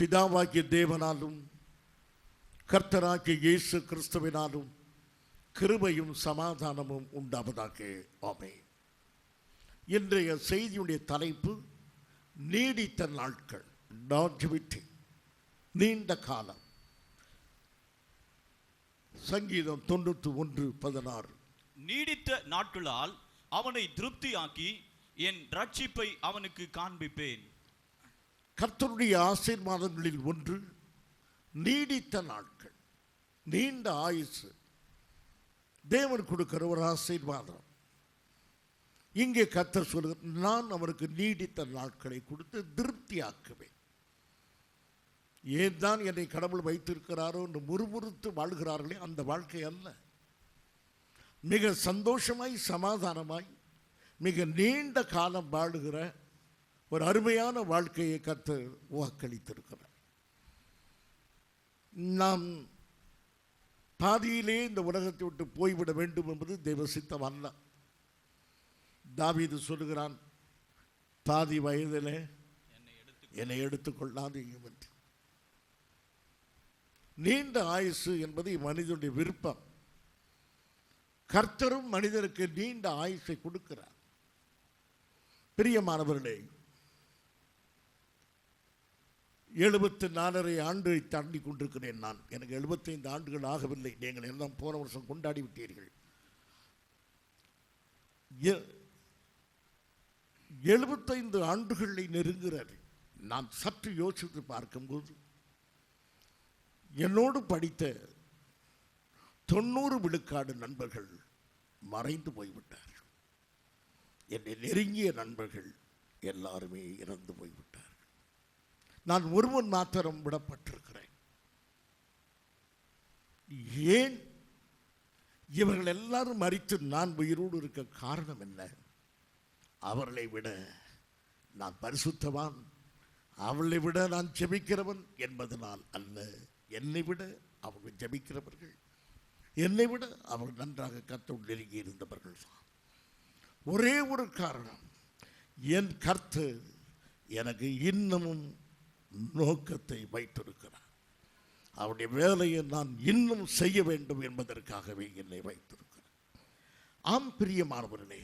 பிதாவாகிய தேவனாலும் கர்த்தராகிய இயேசு கிறிஸ்துவினாலும் கிருபையும் சமாதானமும் உண்டாவதாக. ஆமென். இன்றைய செய்தியுடைய தலைப்பு நீடித்த நாட்கள், லாஞ்சிவிட்டி, நீண்ட காலம். சங்கீதம் 91:16. நீடித்த நாட்களால் அவனை திருப்தியாக்கி என் ரட்சிப்பை அவனுக்கு காண்பிப்பேன். கர்த்தருடைய ஆசீர்வாதங்களில் ஒன்று நீடித்த நாட்கள், நீண்ட ஆயுசு. தேவன் கொடுக்கிற ஒரு ஆசீர்வாதம். இங்கே கர்த்தர் சொல்லுகிறார், நான் அவனுக்கு நீடித்த நாட்களை கொடுத்து திருப்தியாக்குவேன். ஏன் தான் என்னை கடவுள் வைத்திருக்கிறாரோ என்று முறுமுறுத்து வாழ்கிறார்களே, அந்த வாழ்க்கை அல்ல. மிக சந்தோஷமாய் சமாதானமாய் மிக நீண்ட காலம் வாழுகிற ஒரு அருமையான வாழ்க்கையை கர்த்தர் வாக்களித்திருக்கிறார். நாம் பாதியிலே இந்த உலகத்தை விட்டு போய்விட வேண்டும் என்பது தேவ சித்தம் அல்ல. தாவீது சொல்லுகிறான், பாதி வயதிலே என்னை எடுத்துக்கொள்ளாதீங்க என்று. நீண்ட ஆயுசு என்பது மனிதனுடைய விருப்பம். கர்த்தரும் மனிதனுக்கு நீண்ட ஆயுசை கொடுக்கிறார். பிரியமானவர்களே, 74 ஆண்டுகளை தாண்டி கொண்டிருக்கிறேன் நான். எனக்கு 75 ஆண்டுகள் ஆகவில்லை. நீங்கள் எல்லாம் போன வருஷம் கொண்டாடி விட்டீர்கள். 75 ஆண்டுகளை நெருங்குகிறது. நான் சற்று யோசித்து பார்க்கும்போது என்னோடு படித்த 90 விழுக்காடு நண்பர்கள் மறைந்து போய்விட்டார்கள். என்னை நெருங்கிய நண்பர்கள் எல்லாருமே இறந்து போய்விட்டார்கள். நான் ஒருவன் மாத்திரம் விடப்பட்டிருக்கிறேன். ஏன் இவர்கள் எல்லாரும் மரித்து நான் உயிரோடு இருக்க காரணம் என்ன? அவர்களை விட நான் பரிசுத்தவான், அவளை விட நான் ஜெபிக்கிறவன் என்பதனால் அல்ல. என்னை விட அவர்கள் ஜெபிக்கிறவர்கள், என்னை விட அவர்கள் நன்றாக கர்த்தரோடு நெருங்கி இருந்தவர்கள் தான். ஒரே ஒரு காரணம், என் கர்த்தர் எனக்கு இன்னமும் நோக்கத்தை வைத்திருக்கிறார். அவருடைய வேலையை நான் இன்னும் செய்ய வேண்டும் என்பதற்காகவே என்னை வைத்திருக்கிறார். ஆம் பிரியமானவர்களே,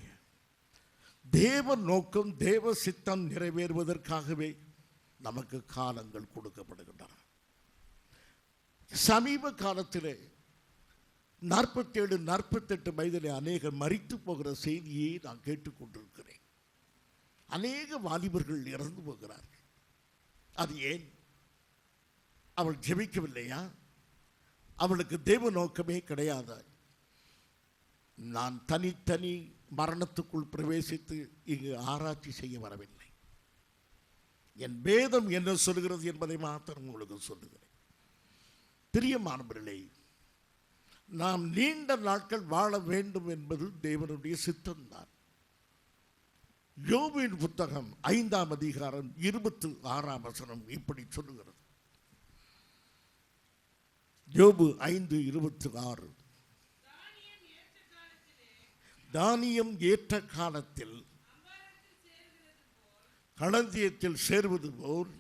தேவ நோக்கம், தேவ சித்தம் நிறைவேறுவதற்காகவே நமக்கு காலங்கள் கொடுக்கப்படுகின்றன. சமீப காலத்திலே 47, 48 வயதிலே அநேகர் மரித்து போகிற செய்தியை நான் கேட்டுக்கொண்டிருக்கிறேன். அநேக வாலிபர்கள் இறந்து போகிறார்கள். அது ஏன்? அவள் ஜெபிக்கவில்லையா? அவளுக்கு தேவ நோக்கமே கிடையாது. நான் தனித்தனி மரணத்துக்குள் பிரவேசித்து இங்கு ஆராய்ச்சி செய்ய வரவில்லை. என் வேதம் என்ன சொல்கிறது என்பதை மாத்திரம் உங்களுக்கு சொல்லுகிறேன். பிரியமானவர்களே, நாம் நீண்ட நாட்கள் வாழ வேண்டும் என்பது தேவனுடைய சித்தம்தான். யோபின் புத்தகம் 5ஆம் அதிகாரம் 26ஆம் வசனம் இப்படி சொல்லுகிறது. யோபு 5:26. தானியம் ஏற்ற காலத்தில் களஞ்சியத்தில் சேர்வது போல்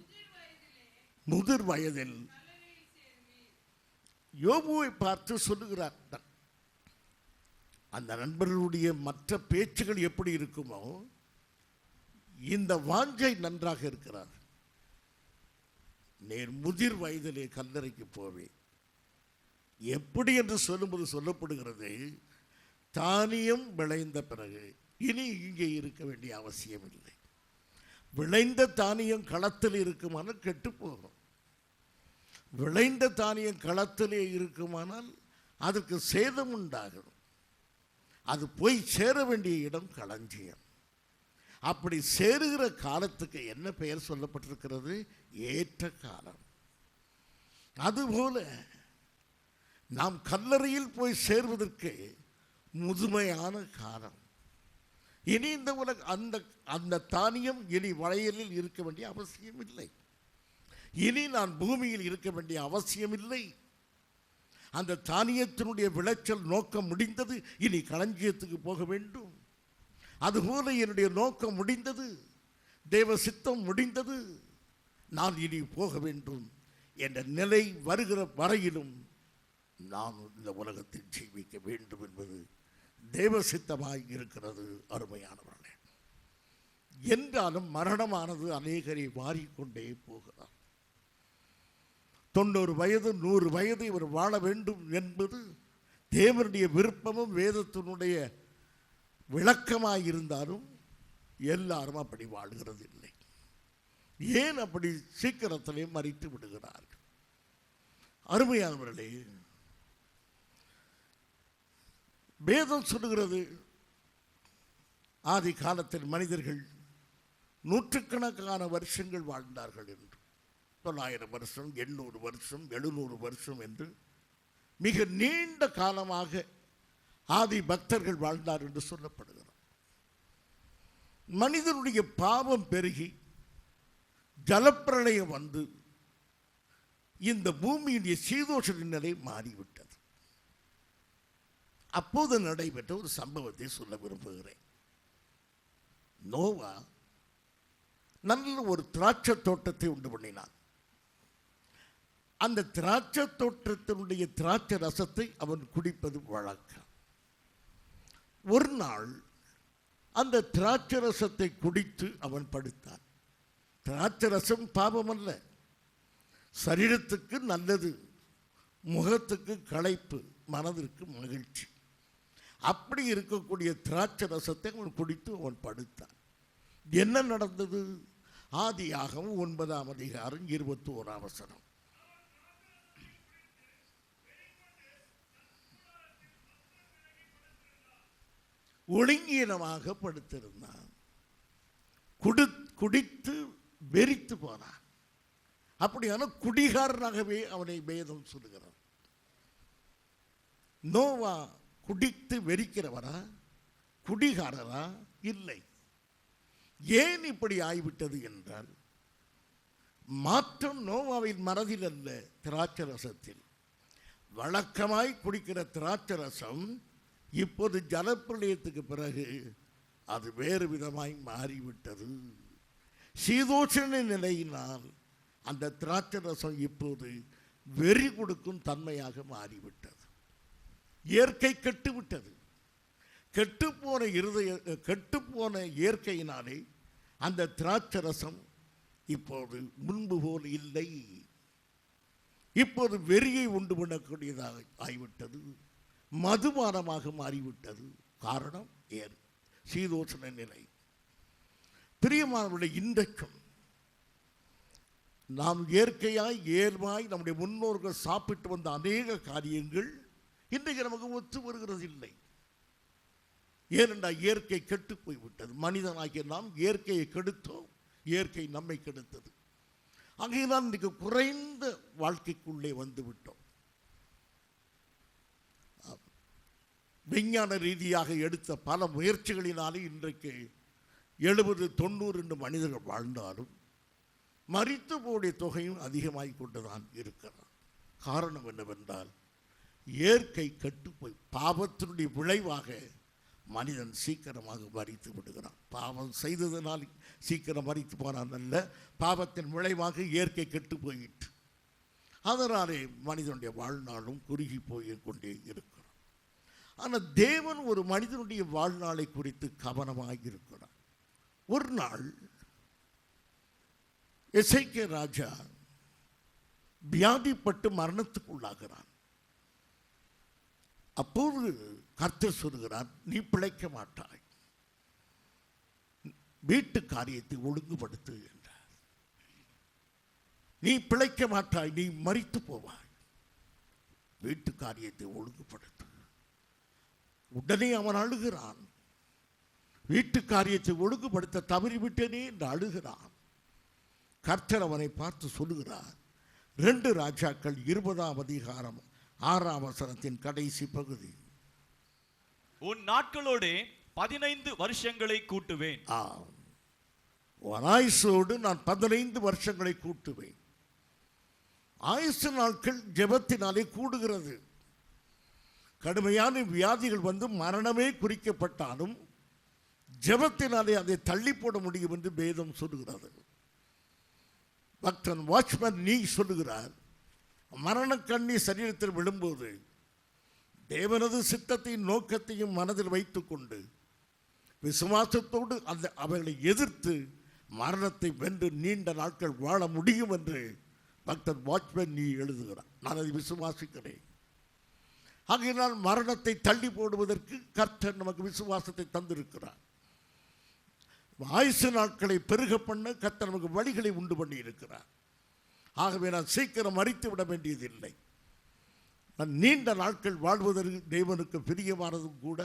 முதிர் வயதில் யோபுவை பார்த்து சொல்லுகிறார். அந்த நண்பர்களுடைய மற்ற பேச்சுகள் எப்படி இருக்குமோ, இந்த வாஞ்சை நன்றாக இருக்கிறார். நேர் முதிர் வயதிலே கல்லறைக்கு போவேன். எப்படி என்று சொல்லும்போது சொல்லப்படுகிறது, தானியம் விளைந்த பிறகு இனி இங்கே இருக்க வேண்டிய அவசியம் இல்லை. விளைந்த தானியம் களத்தில் இருக்குமானால் கெட்டு போகும். விளைந்த தானியம் களத்திலே இருக்குமானால் அதுக்கு சேதம் உண்டாகும். அது போய் சேர வேண்டிய இடம் களஞ்சியம். அப்படி சேருகிற காலத்துக்கு என்ன பெயர் சொல்லப்பட்டிருக்கிறது? ஏற்ற காலம். அதுபோல நாம் கல்லறையில் போய் சேர்வதற்கு முதுமையான காலம். இனி இந்த அந்த தானியம் இனி வளையலில் இருக்க வேண்டிய அவசியம் இல்லை. இனி நான் பூமியில் இருக்க வேண்டிய அவசியம் இல்லை. அந்த தானியத்தினுடைய விளைச்சல் நோக்கம் முடிந்தது. இனி களஞ்சியத்துக்கு போக வேண்டும். அதுபோல என்னுடைய நோக்கம் முடிந்தது, தேவ சித்தம் முடிந்தது. நான் இனி போக வேண்டும் என்ற நிலை வருகிற வரையிலும் நான் இந்த உலகத்தில் ஜீவிக்க வேண்டும் என்பது தேவ சித்தமாய் இருக்கிறது. அருமையானவர்களே, என்றாலும் மரணமானது அநேகரை வாரிக்கொண்டே போகிறார். 90 வயது 100 வயது இவர் வாழ வேண்டும் என்பது தேவனுடைய விருப்பமும் வேதத்தினுடைய விளக்கமாயிருந்தாலும் எல்லாரும் அப்படி வாழ்கிறது இல்லை. ஏன் அப்படி சீக்கிரத்திலே மறித்து விடுகிறார்கள்? அருமையானவர்களே, வேதம் சொல்லுகிறது ஆதி காலத்தில் மனிதர்கள் நூற்றுக்கணக்கான வருஷங்கள் வாழ்ந்தார்கள் என்று. 900 வருஷம், 800 வருஷம், 700 வருஷம் என்று மிக நீண்ட காலமாக ஆதி பக்தர்கள் வாழ்ந்தார் என்று சொல்லப்படுகிறது. மனிதனுடைய பாவம் பெருகி ஜலப்பிரளயம் வந்து இந்த பூமியினுடைய சீதோஷ நிலை மாறிவிட்டது. அப்போது நடைபெற்ற ஒரு சம்பவத்தை சொல்ல விரும்புகிறேன். நோவா நல்ல ஒரு திராட்சை தோட்டத்தை உண்டு பண்ணினான். அந்த திராட்சை தோட்டத்தினுடைய திராட்சை ரசத்தை அவன் குடிப்பது வழக்கம். ஒரு நாள் அந்த திராட்சை ரசத்தை குடித்து அவன் படுத்தான். திராட்சை ரசம் பாவம் அல்ல, சரீரத்துக்கு நல்லது, முகத்துக்கு களைப்பு, மனதிற்கு மகிழ்ச்சி. அப்படி இருக்கக்கூடிய திராட்சை ரசத்தை அவன் குடித்து அவன் படுத்தான். என்ன நடந்தது? ஆதியாகமம் 9ஆம் அதிகாரம் 21ஆம் வசனம். ஒழுங்கீனமாக படுத்திருந்தான். குடித்து வெறித்து போனான். அப்படியான குடிகாரனாகவே அவனை வேதம் சொல்லுகிறார். நோவா குடித்து வெறிக்கிறவரா, குடிகாரரா? இல்லை. ஏன் இப்படி ஆய்விட்டது என்றால், மாற்றம் நோவாவின் மனதில் அல்ல, திராட்சை ரசத்தில். வழக்கமாய் குடிக்கிற திராட்சை ரசம் இப்போது ஜலப்பிரளயத்துக்கு பிறகு அது வேறு விதமாய் மாறிவிட்டது. சீதோஷண நிலையினால் அந்த திராட்சை ரசம் இப்போது வெறி கொடுக்கும் தன்மையாக மாறிவிட்டது. இயற்கை கெட்டுவிட்டது. கெட்டுப்போன இயற்கையினாலே அந்த திராட்சை ரசம் இப்போது முன்பு போல் இல்லை. இப்போது வெறியை உண்டு பண்ணக்கூடியதாக ஆகிவிட்டது, மதுபானமாக மாறிவிட்டது. காரணம் சீதோஷண நிலை. பிரியமானவர்களே, இன்றைக்கும் நாம் இயற்கையாய் நம்முடைய முன்னோர்கள் சாப்பிட்டு வந்த அநேக காரியங்கள் இன்றைக்கு நமக்கு ஒத்து வருகிறது இல்லை. ஏனென்றால் இயற்கை கெட்டு போய்விட்டது. மனிதனாகிய நாம் இயற்கையை கெடுத்தோம், இயற்கை நம்மை கெடுத்தது. அங்கேதான் இன்றைக்கு குறைந்த வாழ்க்கைக்குள்ளே வந்து விட்டோம். விஞ்ஞான ரீதியாக எடுத்த பல முயற்சிகளினாலே இன்றைக்கு 70-90 என்று மனிதர்கள் வாழ்ந்தாலும் மரித்து போடைய தொகையும் அதிகமாகிக் கொண்டுதான் இருக்கிறார். காரணம் என்னவென்றால், இயற்கை கெட்டுப்போய் பாவத்தினுடைய விளைவாக மனிதன் சீக்கிரமாக மரித்து விடுகிறான். பாவம் செய்ததனால் சீக்கிரம் மரித்து போனான் அல்ல, பாவத்தின் விளைவாக இயற்கை கெட்டு போயிற்று. அதனாலே மனிதனுடைய வாழ்நாளும் குறுகி போய் கொண்டே இருக்கிறான். ஆனால் தேவன் ஒரு மனிதனுடைய வாழ்நாளை குறித்து கவனமாக இருக்கிறார். ஒரு நாள் எசேக்கியா ராஜா வியாதிப்பட்டு மரணத்துக்குள்ளாகிறான். அப்போது கர்த்தர் சொல்கிறார், நீ பிழைக்க மாட்டாய், வீட்டு காரியத்தை ஒழுங்குபடுத்து என்றார். நீ பிழைக்க மாட்டாய், நீ மரித்து போவாய், வீட்டு காரியத்தை ஒழுங்குபடுத்து. உடனே அவன் அழுகிறான். வீட்டு காரியத்தை ஒழுங்குபடுத்த தவறிவிட்டேனே என்று அழுகிறான். கர்த்தர் அவனை பார்த்து சொல்லுகிறார், 2 ராஜாக்கள் 20ஆம் அதிகாரம் 6ஆம் வசனத்தின் கடைசி பகுதி. உன் நாட்களோடு 15 வருஷங்களை கூட்டுவேன். உன் ஆயுசோடு நான் 15 வருஷங்களை கூட்டுவேன். ஆயுசு நாட்கள் ஜெபத்தினாலே கூடுகிறது. கடுமையான வியாதிகள் வந்து மரணமே குறிக்கப்பட்டாலும் ஜெபத்தினாலே அதை தள்ளி போட முடியும் என்று வேதம் சொல்லுகிறது. பக்தன் வாட்ச்மேன் நீ சொல்லுகிறார், மரணக்கண்ணி சரீரத்தில் விழும்போது தேவனது சித்தத்தையும் நோக்கத்தையும் மனதில் வைத்துக்கொண்டு விசுவாசத்தோடு அவர்களை எதிர்த்து மரணத்தை வென்று நீண்ட நாட்கள் வாழ முடியும் என்று பக்தன் வாட்ச்மேன் நீ எழுதுகிறார். நான் அதை விசுவாசிக்கிறேன். ஆகையினால் மரணத்தை தள்ளி போடுவதற்கு கர்த்தர் நமக்கு விசுவாசத்தை தந்திருக்கிறார். ஆயுசு நாட்களை பெருக பண்ண கர்த்தர் நமக்கு வழிகளை உண்டு பண்ணி இருக்கிறார். ஆகவே நான் சீக்கிரம் மறித்து விட வேண்டியதில்லை. நான் நீண்ட நாட்கள் வாழ்வதற்கு தேவனுக்கு பிரியமானதும் கூட.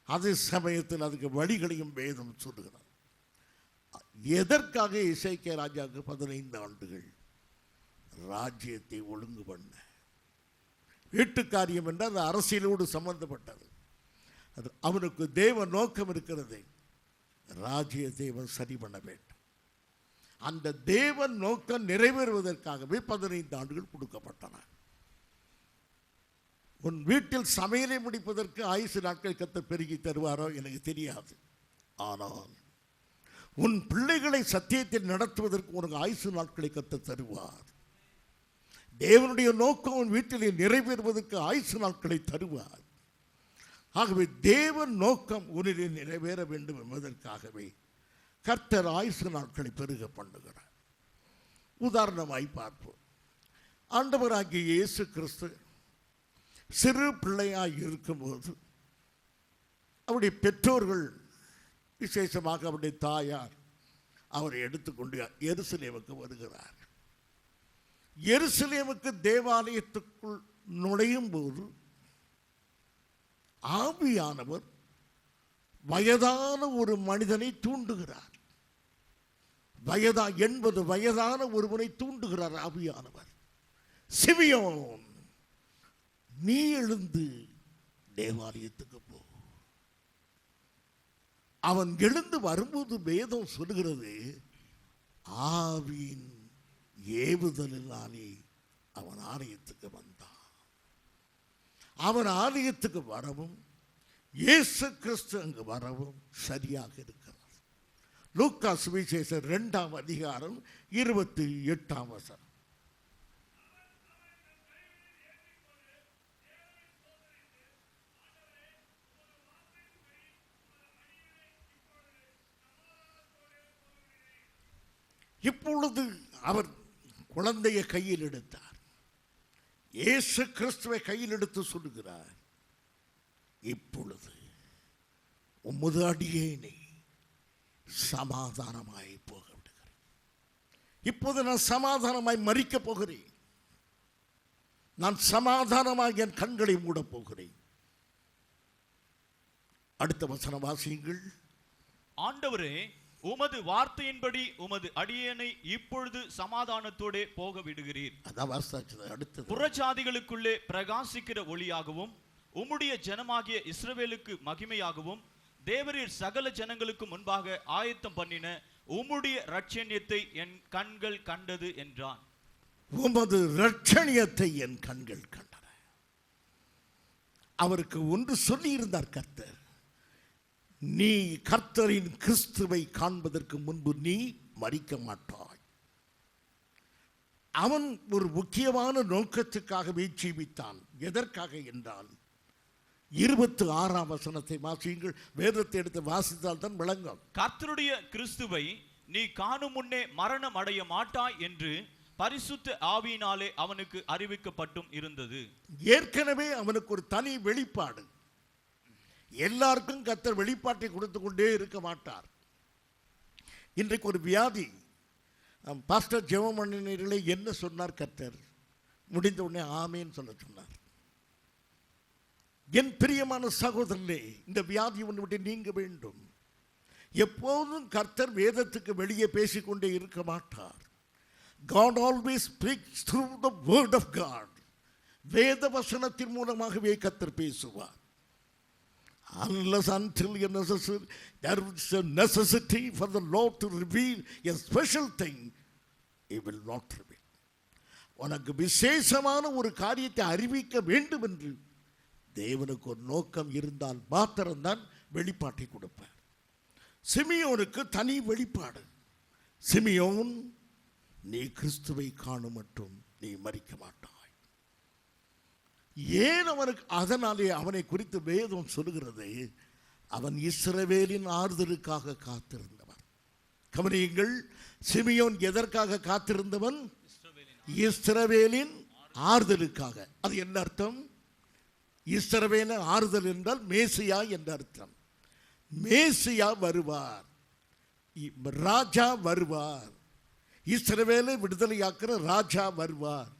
அதே சமயத்தில் அதுக்கு வழிகளையும் வேதம் சொல்லுகிறார். எதற்காக இசைக்கியா ராஜாவுக்கு 15 ஆண்டுகள்? ராஜ்யத்தை ஒழுங்கு பண்ண. வீட்டு காரியம் என்றால் அது அரசியலோடு சம்பந்தப்பட்டது. அது அவனுக்கு தேவ நோக்கம் இருக்கிறது. ராஜ்யத்தை அவன் சரி பண்ண வேண்டும். அந்த தேவ நோக்கம் நிறைவேறுவதற்காகவே 15 ஆண்டுகள் கொடுக்கப்பட்டன. உன் வீட்டில் சமையலை முடிப்பதற்கு ஆயுசு நாட்கள் கர்த்தர் பெருகி தருவாரோ எனக்கு தெரியாது. ஆனால் உன் பிள்ளைகளை சத்தியத்தில் நடத்துவதற்கு உனக்கு ஆயுசு நாட்களை கர்த்தர் தருவார். தேவனுடைய நோக்கம் உன் வீட்டிலே நிறைவேறுவதற்கு ஆயுசு நாட்களை தருவார். ஆகவே தேவன் நோக்கம் உன்னிலே நிறைவேற வேண்டும் என்பதற்காகவே கர்த்தர் ஆயுசு நாட்களை பெருக பண்ணுகிறார். உதாரணமாய் பார்ப்போம். ஆண்டவராகிய இயேசு கிறிஸ்து சிறு பிள்ளையாய் இருக்கும்போது அவருடைய பெற்றோர்கள், விசேஷமாக அவருடைய தாயார், அவரை எடுத்துக்கொண்டு எருசலேமுக்கு வருகிறார். எருசலேமுக்கு தேவாலயத்துக்குள் நுழையும் போது ஆவியானவர் வயதான ஒரு மனிதனை தூண்டுகிறார். 80 வயதான ஒருவனை தூண்டுகிறார் ஆவியானவர். சிமியோன், நீ எழுந்து தேவாலயத்துக்கு போ. அவன் எழுந்து வரும்போது வேதம் சொல்லுகிறது, ஆவியின் ஏவுதலினாலே அவன் ஆலயத்துக்கு வந்தான். அவன் ஆலயத்துக்கு வரவும் இயேசு கிறிஸ்து அங்கு வரவும் சரியாக இருக்கிறார். லூக்கா சுவிசேஷம் 2ஆம் அதிகாரம் 28ஆம் வசனம். இப்பொழுது அவர் குழந்தையை கையில் எடுத்தார். இயேசு கிறிஸ்துவை கையில் எடுத்து சொல்லுகிறார், இப்பொழுது உமது அடியேனை சமாதானமாய் போக விடுகிறேன். இப்போது நான் சமாதானமாய் மரிக்கப் போகிறேன். நான் சமாதானமாக என் கண்களை மூடப் போகிறேன். அடுத்த வசனம் வாசியுங்கள். ஆண்டவரே, உமது வார்த்தையின்படி உமது அடியேனை இப்பொழுது சமாதானத்தோடே போக விடுகிறீர். அதான் வாசிச்சது. அடுத்தது, புறஜாதிகளுக்குள்ளே பிரகாசிக்கிற ஒளியாகவும் உம்முடைய ஜனமாகிய இஸ்ரவேலுக்கு மகிமையாகவும் தேவரீர் சகல ஜனங்களுக்கு முன்பாக ஆயத்தம் பண்ணின உம்முடைய இரட்சணியத்தை என் கண்கள் கண்டது என்றான். உமது இரட்சணியத்தை என் கண்கள் கண்டன. அவருக்கு ஒன்று சொல்லி இருந்தார் கர்த்தர், நீ கர்த்தரின் கிறிஸ்துவை காண்பதற்கு முன்பு நீ மரிக்க மாட்டாய். அவன் ஒரு முக்கியமான நோக்கத்துக்காகவே ஜீவித்தான். எதற்காக என்றால் 26ஆம் வசனத்தை வாசியுங்கள். வேதத்தை எடுத்து வாசித்தால் தான் விளங்கும். கர்த்தருடைய கிறிஸ்துவை நீ காணும் முன்னே மரணம் அடைய மாட்டாய் என்று பரிசுத்த ஆவியினாலே அவனுக்கு அறிவிக்கப்பட்டும் இருந்தது. ஏற்கனவே அவனுக்கு ஒரு தனி வெளிப்பாடு. எல்லாருக்கும் கர்த்தர் வெளிப்பாட்டை கொடுத்து கொண்டே இருக்க மாட்டார். இன்றைக்கு ஒரு வியாதி, பாஸ்டர் ஜெவமணியர்களே என்ன சொன்னார் கர்த்தர்? முடிந்த உடனே ஆமேன்னு சொல்ல சொன்னார். என் பிரியமான சகோதரனே, இந்த வியாதி ஒன்று விட்டு நீங்க வேண்டும். எப்போதும் கர்த்தர் வேதத்துக்கு வெளியே பேசிக்கொண்டே இருக்க மாட்டார். God always speaks through the word of God. வேத வசனத்தின் மூலமாகவே கர்த்தர் பேசுவார். Unless until there is a necessity for the Lord to reveal a special thing, He will not reveal. உனக்கு விசேஷமான ஒரு காரியத்தை அறிவிக்க வேண்டும் என்று தேவனுக்கு ஒரு நோக்கம் இருந்தால் மாத்திரம்தான் வெளிப்பாட்டை கொடுப்பார். சிமியோனுக்கு தனி வெளிப்பாடு. சிமியோன், நீ கிறிஸ்துவை காணும் மட்டும் நீ மரிக்க மாட்டாய். ஏன் அவனுக்கு? அதனாலே அவனை குறித்து வேதம் சொல்லுகிறது, அவன் இஸ்ரவேலின் ஆறுதலுக்காக காத்திருந்தவன். கவனியுங்கள், சிமியோன் எதற்காக காத்திருந்தவன்? இஸ்ரவேலின் ஆறுதலுக்காக. அது என்ன அர்த்தம்? இஸ்ரவேலின் ஆறுதல் என்றால் மேசியா என்ற அர்த்தம். மேசியா வருவார், ராஜா வருவார், இஸ்ரவேலை விடுதலையாக்குற ராஜா வருவார்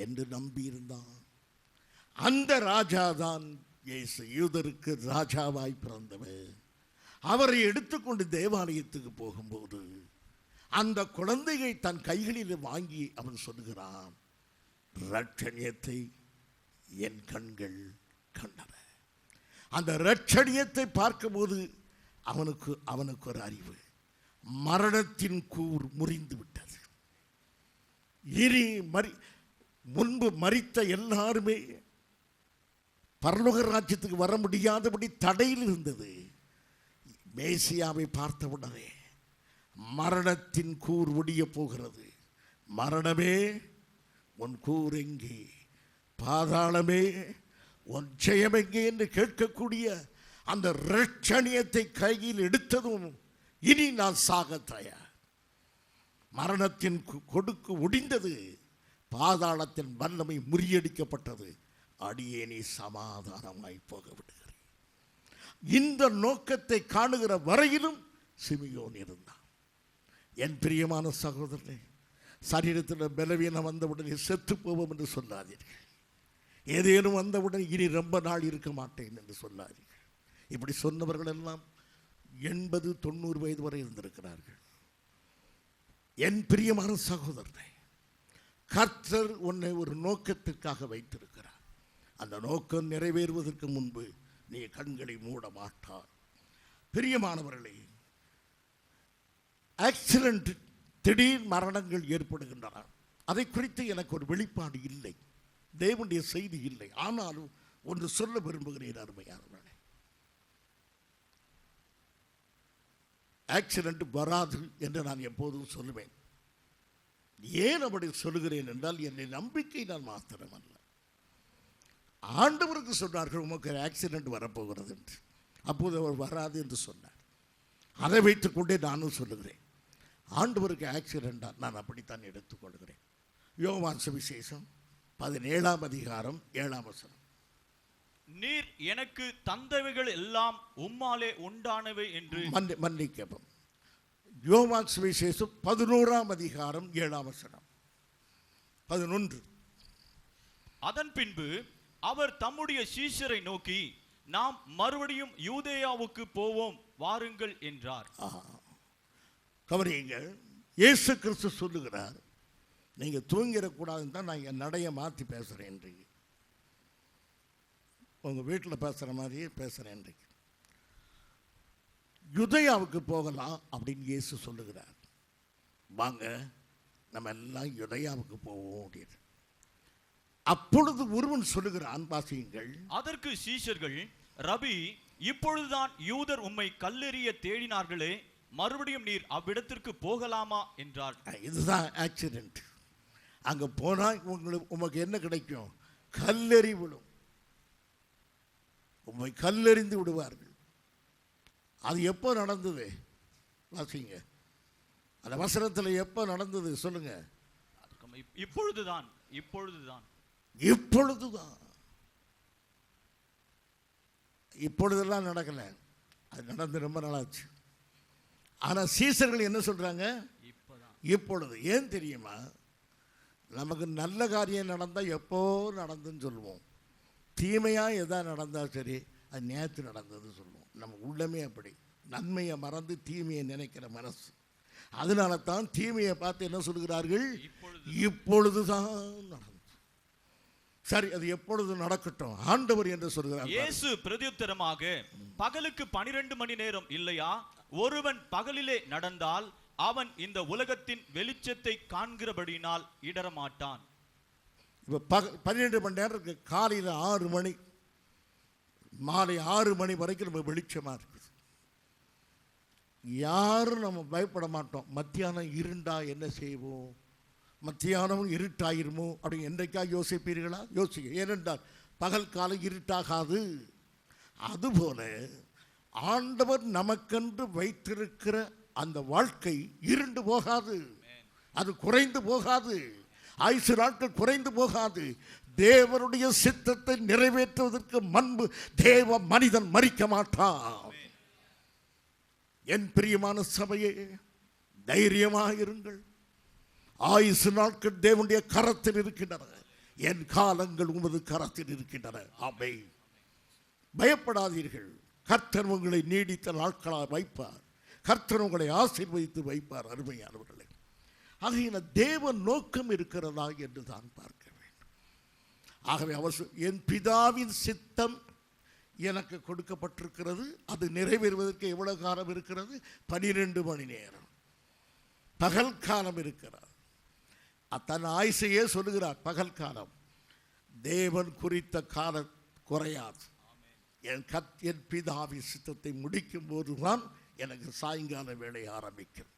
என்று நம்பியிருந்தான். அந்த ராஜா தான் இயேசு. யூதருக்கு ராஜாவாய் பிறந்தவர். அவரை எடுத்துக்கொண்டு தேவாலயத்துக்கு போகும்போது அந்த குழந்தையை தன் கைகளில் வாங்கி அவன் சொல்லுகிறான், இரட்சணியத்தை என் கண்கள் கண்டன. அந்த இரட்சணியத்தை பார்க்கும்போது அவனுக்கு ஒரு அறிவு, மரணத்தின் கூர் முறிந்து விட்டது. இனி முன்பு மரித்த எல்லாருமே பரலோக ராஜ்யத்துக்கு வர முடியாதபடி தடையில் இருந்தது. மேசியாவை பார்த்தவுடனே மரணத்தின் கூர் ஒடிய போகிறது. மரணமே உன் கூர் எங்கே? பாதாளமே உன் ஜெயம் எங்கே என்று கேட்கக்கூடிய அந்த இரட்சணியத்தை கையில் எடுத்ததும், இனி நான் சாக தயார். மரணத்தின் கொடுக்கு ஒடிந்தது, பாதாளத்தின் வல்லமை முறியடிக்கப்பட்டது. அடியேனே சமாதானமாய் போக விடுகிறேன். இந்த நோக்கத்தை காணுகிற வரையிலும் சிமியோன் இருந்தான். என் பிரியமான சகோதரனே, சரீரத்தில் பலவீனம் வந்தவுடனே செத்து போவோம் என்று சொல்லாதீர்கள். ஏதேனும் வந்தவுடன் இனி ரொம்ப நாள் இருக்க மாட்டேன் என்று சொல்லாதீர்கள். இப்படி சொன்னவர்கள் எல்லாம் 80-90 வயது வரை இருந்திருக்கிறார்கள். என் பிரியமான சகோதரனே, கர்த்தர் உன்னை ஒரு நோக்கத்திற்காக வைத்திருக்கிறார். அந்த நோக்கம் நிறைவேறுவதற்கு முன்பு நீ கண்களை மூட மாட்டார். பிரியமானவர்களே, ஆக்சிடென்ட், திடீர் மரணங்கள் ஏற்படுகின்றன. அதை குறித்து எனக்கு ஒரு வெளிப்பாடு இல்லை, தேவனுடைய செய்தி இல்லை. ஆனாலும் ஒன்று சொல்ல விரும்புகிறேன் அருமையானவர்களே, ஆக்சிடென்ட் வராது என்று நான் எப்போதும் சொல்லுவேன். ஏன் அப்படி சொல்லுகிறேன் என்றால், என்னை நம்பிக்கை நான் மாத்திரமல்ல, ஆண்டவருக்கு சொன்னார்கள் உமக்கு ஆக்சிடென்ட் வரப்போகிறது என்று. அப்போது அவர் வராது என்று சொன்னார். அதை வைத்துக்கொண்டே நானும் சொல்லுகிறேன், ஆண்டவருக்கு ஆக்சிடென்டா? நான் அப்படித்தான் எடுத்துக்கொள்கிறேன். யோவான் சுவிசேஷம் 17ஆம் அதிகாரம் 7ஆம் வசனம், நீர் எனக்கு தந்தவைகள் எல்லாம் உம்மாலே உண்டானவை என்று. மன்னிக்கவும், யோவான் சுவிசேஷம் 11ஆம் அதிகாரம் 7ஆம் வசனம், 11. அதன் பின்பு அவர் தம்முடைய சீஷரை நோக்கி, நாம் மறுபடியும் யூதேயாவுக்கு போவோம், வாருங்கள் என்றார். கவனியுங்கள், இயேசு கிறிஸ்து சொல்லுகிறார், நீங்க தூங்கிடக்கூடாதுன்னு தான் நான் என் நடைய மாற்றி பேசுறேன். இன்றைக்கு உங்க வீட்டில் பேசுற மாதிரியே பேசுறேன். இன்றைக்கு யூதேயாவுக்கு போகலாம் அப்படின்னு இயேசு சொல்லுகிறார். வாங்க நம்ம எல்லாம் யூதேயாவுக்கு போவோம் அப்படின்னு. அப்பொழுது ஒருவன் சொல்லுகிறான், வாசியுங்கள். அதற்கு சீஷர்கள், ரபி, இப்பொழுதுதான் யூதர் உம்மை கல்லெறிய தேடினார்களே, மறுபடியும் நீர் அவ்விடத்திற்கு போகலாமா என்றார். இதுதான் ஆக்சிடென்ட். அங்க போனா உமக்கு என்ன கிடைக்கும்? கல்லெறி விடும், உம்மை கல்லெறிந்து விடுவார்கள். அது எப்போ நடந்தது? வாசிங்க, அந்த வசனத்தில் எப்போ நடந்தது சொல்லுங்க. இப்பொழுதுதான். இப்பொழுதுதான். இப்பொழுதுதான். இப்பொழுதெல்லாம் நடக்கல, அது நடந்து ரொம்ப நாளாச்சு. ஆனால் சீசர்கள் என்ன சொல்றாங்க? இப்பொழுது. ஏன் தெரியுமா? நமக்கு நல்ல காரியம் நடந்தால் எப்போ நடந்துன்னு சொல்லுவோம், தீமையாக எதா நடந்தால் சரி அது நேற்று நடந்ததுன்னு சொல்லுவோம். நம்ம உள்ளமே அப்படி, நன்மையை மறந்து தீமையை நினைக்கிற மனசு. அதனால தான் தீமையை பார்த்து என்ன சொல்கிறார்கள்? இப்பொழுதுதான் நடந்தது. சரி, அது எப்பொழுது நடக்கட்டும், ஆண்டவர் என்று சொல்கிறார். இயேசு பிரதியுத்தரமாக, பகலுக்கு 12 மணி நேரம் இல்லையா? ஒருவன் பகலிலே நடந்தால் அவன் இந்த உலகத்தின் வெளிச்சத்தை காண்கிறபடினால் இடரமாட்டான். இப்போ 12 மணி நேரம் இருக்கு. காலையில் 6 மணி, மாலை 6 மணி வரைக்கும் நம்ம வெளிச்சமாக இருக்குது. யாரும் நம்ம பயப்பட மாட்டோம். மத்தியானம் இருண்டா என்ன செய்வோம்? மத்தியானம் இருட்டாயிருமோ அப்படின்னு என்றைக்காக யோசிப்பீர்களா? யோசிக்க. ஏனென்றால் பகல் காலம் இருட்டாகாது. அதுபோல ஆண்டவர் நமக்கென்று வைத்திருக்கிற அந்த வாழ்க்கை இருண்டு போகாது, அது குறைந்து போகாது, ஆயுசு நாட்கள் குறைந்து போகாது. தேவனுடைய சித்தத்தை நிறைவேற்றுவதற்கு முன்பு தேவ மனிதன் மரிக்க மாட்டான். என் பிரியமான சபையே, தைரியமாக இருங்கள். ஆயுசு நாட்கள் தேவனுடைய கரத்தில் இருக்கின்றன. என் காலங்கள் உமது கரத்தில் இருக்கின்றன. ஆமென். பயப்படாதீர்கள். கர்த்தர் உங்களை நீடித்த நாட்களாக வைப்பார். கர்த்தர் உங்களை ஆசீர்வதித்து வைப்பார். அருமையானவர்களே, ஆகையின தேவ நோக்கம் இருக்கிறதா என்று தான் பார்க்க வேண்டும். ஆகவே அவர் என் பிதாவின் சித்தம் எனக்கு கொடுக்கப்பட்டிருக்கிறது. அது நிறைவேறுவதற்கு எவ்வளவு காலம் இருக்கிறது? 12 மணி நேரம். பகல் காலம் இருக்கிறார். தன் ஆயுசையே சொல்லுகிறார். பகல் காலம் தேவன் குறித்த காலம் குறையாது. என் பிதாவின் சித்தத்தை முடிக்கும் போதுதான் எனக்கு சாயங்கால வேலை ஆரம்பிக்கும்.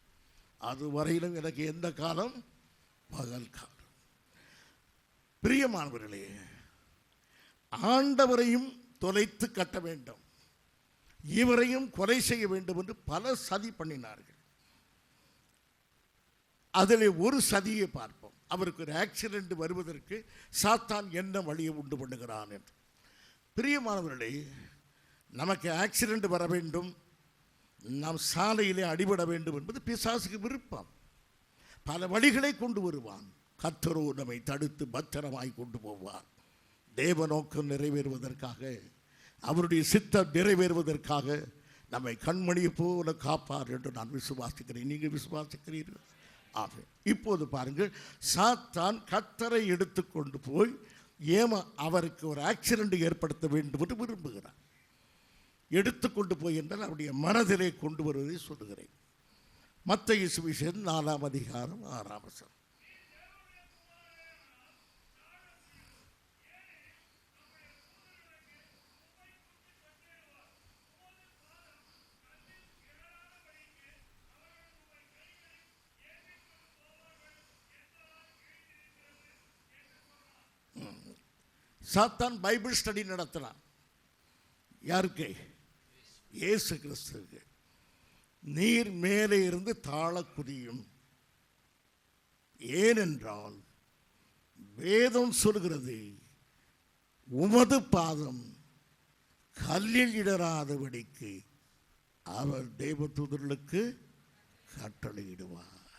அது வரையிலும் எனக்கு எந்த காலம்? பகல் காலம். பிரியமானவர்களே, ஆண்டவரையும் தொலைத்து கட்ட வேண்டும், இவரையும் கொலை செய்ய வேண்டும் என்று பல சதி பண்ணினார்கள். அதில் ஒரு சதியை பார்ப்போம். அவருக்கு ஒரு ஆக்சிடென்ட் வருவதற்கு சாத்தான் என்ன வழியை உண்டு பண்ணுகிறான் என்று. பிரியமானவர்களே, நமக்கு ஆக்சிடென்ட் வர வேண்டும், நாம் சாலையிலே அடிபட வேண்டும் என்பது பிசாசுக்கு விருப்பம். பல வழிகளை கொண்டு வருவான். கர்த்தரோ நம்மை தடுத்து பத்திரமாய் கொண்டு போவார். தேவ நோக்கம் நிறைவேறுவதற்காக, அவருடைய சித்தம் நிறைவேறுவதற்காக நம்மை கண்மணியை போல காப்பார் என்று நான் விசுவாசிக்கிறேன். நீங்கள் விசுவாசிக்கிறீர்கள்? ஆக இப்போது பாருங்கள், சாத்தான் கர்த்தரை எடுத்துக்கொண்டு போய் அவருக்கு ஒரு ஆக்சிடென்ட் ஏற்படுத்த வேண்டும் என்று விரும்புகிறார். எடுத்துக்கொண்டு போய் என்றால் அவருடைய மனதிலே கொண்டு வருவதை சொல்லுகிறேன். மத்தேயு சுவிசேஷம் 4ஆம் அதிகாரம் 6ஆம் வசனம். சாத்தான் பைபிள் ஸ்டடி நடத்தினான். யாருக்கு? இயேசு கிறிஸ்துவுக்கு. நீர் மேலே இருந்து தாழ குதியும், ஏனென்றால் வேதம் சொல்கிறது, உமது பாதம் கல்லில் இடராதபடிக்கு அவர் தேவதூதர்களுக்கு கட்டளையிடுவார்.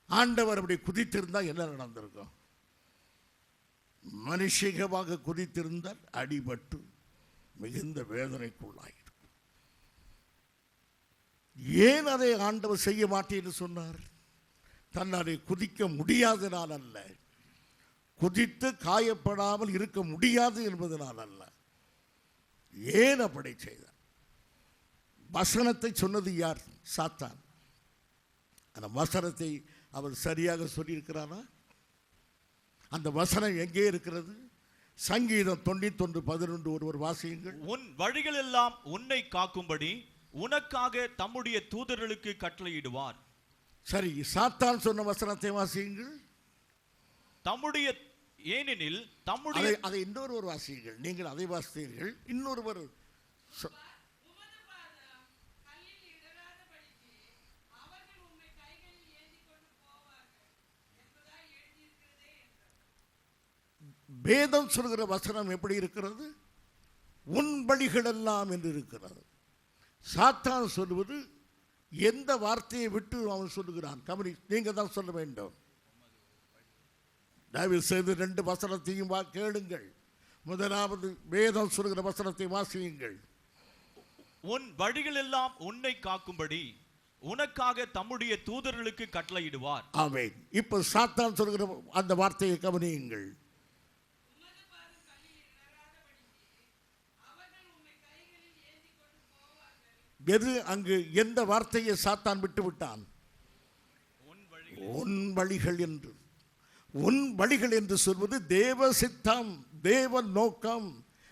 ஆண்டவர் அப்படி குதித்திருந்தால் என்ன நடந்திருக்கும்? மனுஷிகமாக குதித்திருந்தால் அடிபட்டு மிகுந்த வேதனைக்குள்ளாயிருக்கும். ஏன் அதை ஆண்டவர் செய்ய மாட்டேன்னு சொன்னார்? தன்னை குதிக்க முடியாதனால் அல்ல, குதித்து காயப்படாமல் இருக்க முடியாது என்பதனால் அல்ல. ஏன் அப்படி செய்தார்? வசனத்தை சொன்னது யார்? சாத்தான். அந்த வசனத்தை அவர் சரியாக சொல்லியிருக்கிறாரா? அந்த வசனம் எங்கே இருக்கிறது? சங்கீதம் 91:11 ஒருவர் வாசியுங்கள். உன் வழிகள் எல்லாம் உன்னை காக்கும்படி உனக்காக தம்முடைய தூதர்களுக்கு கட்டளையிடுவார். சரி, சாத்தான் சொன்ன வசனத்தை வாசியுங்கள். தம்முடைய, ஏனெனில் தம்முடைய, அதை இன்னொருவர் வாசியுங்கள். நீங்கள் அதை வாசித்தீர்கள், இன்னொருவர் வேதம் சொல்கிற வசனம் எப்படி இருக்கிறது? உன் வழிகள் எல்லாம் என்று இருக்கிறது. சாத்தான் சொல்லுவது எந்த வார்த்தையை விட்டு அவன் சொல்லுகிறான்? கவனி, நீங்க தான் சொல்ல வேண்டும். தயவு செய்து 2 வசனத்தையும் கேளுங்கள். முதலாவது வேதம் சொல்கிற வசனத்தை வாசியுங்கள். உன் வழிகள் எல்லாம் உன்னை காக்கும்படி உனக்காக தம்முடைய தூதர்களுக்கு கட்டளையிடுவார். ஆமென். இப்ப சாத்தான் சொல்கிற அந்த வார்த்தையை கவனியுங்கள். எது அங்கு எந்த வார்த்தையை சாத்தான் விட்டு விட்டான்? உன் வழிகள் என்று. உன் வழிகள் என்று சொல்வது தேவ சித்தம், தேவ நோக்கம்,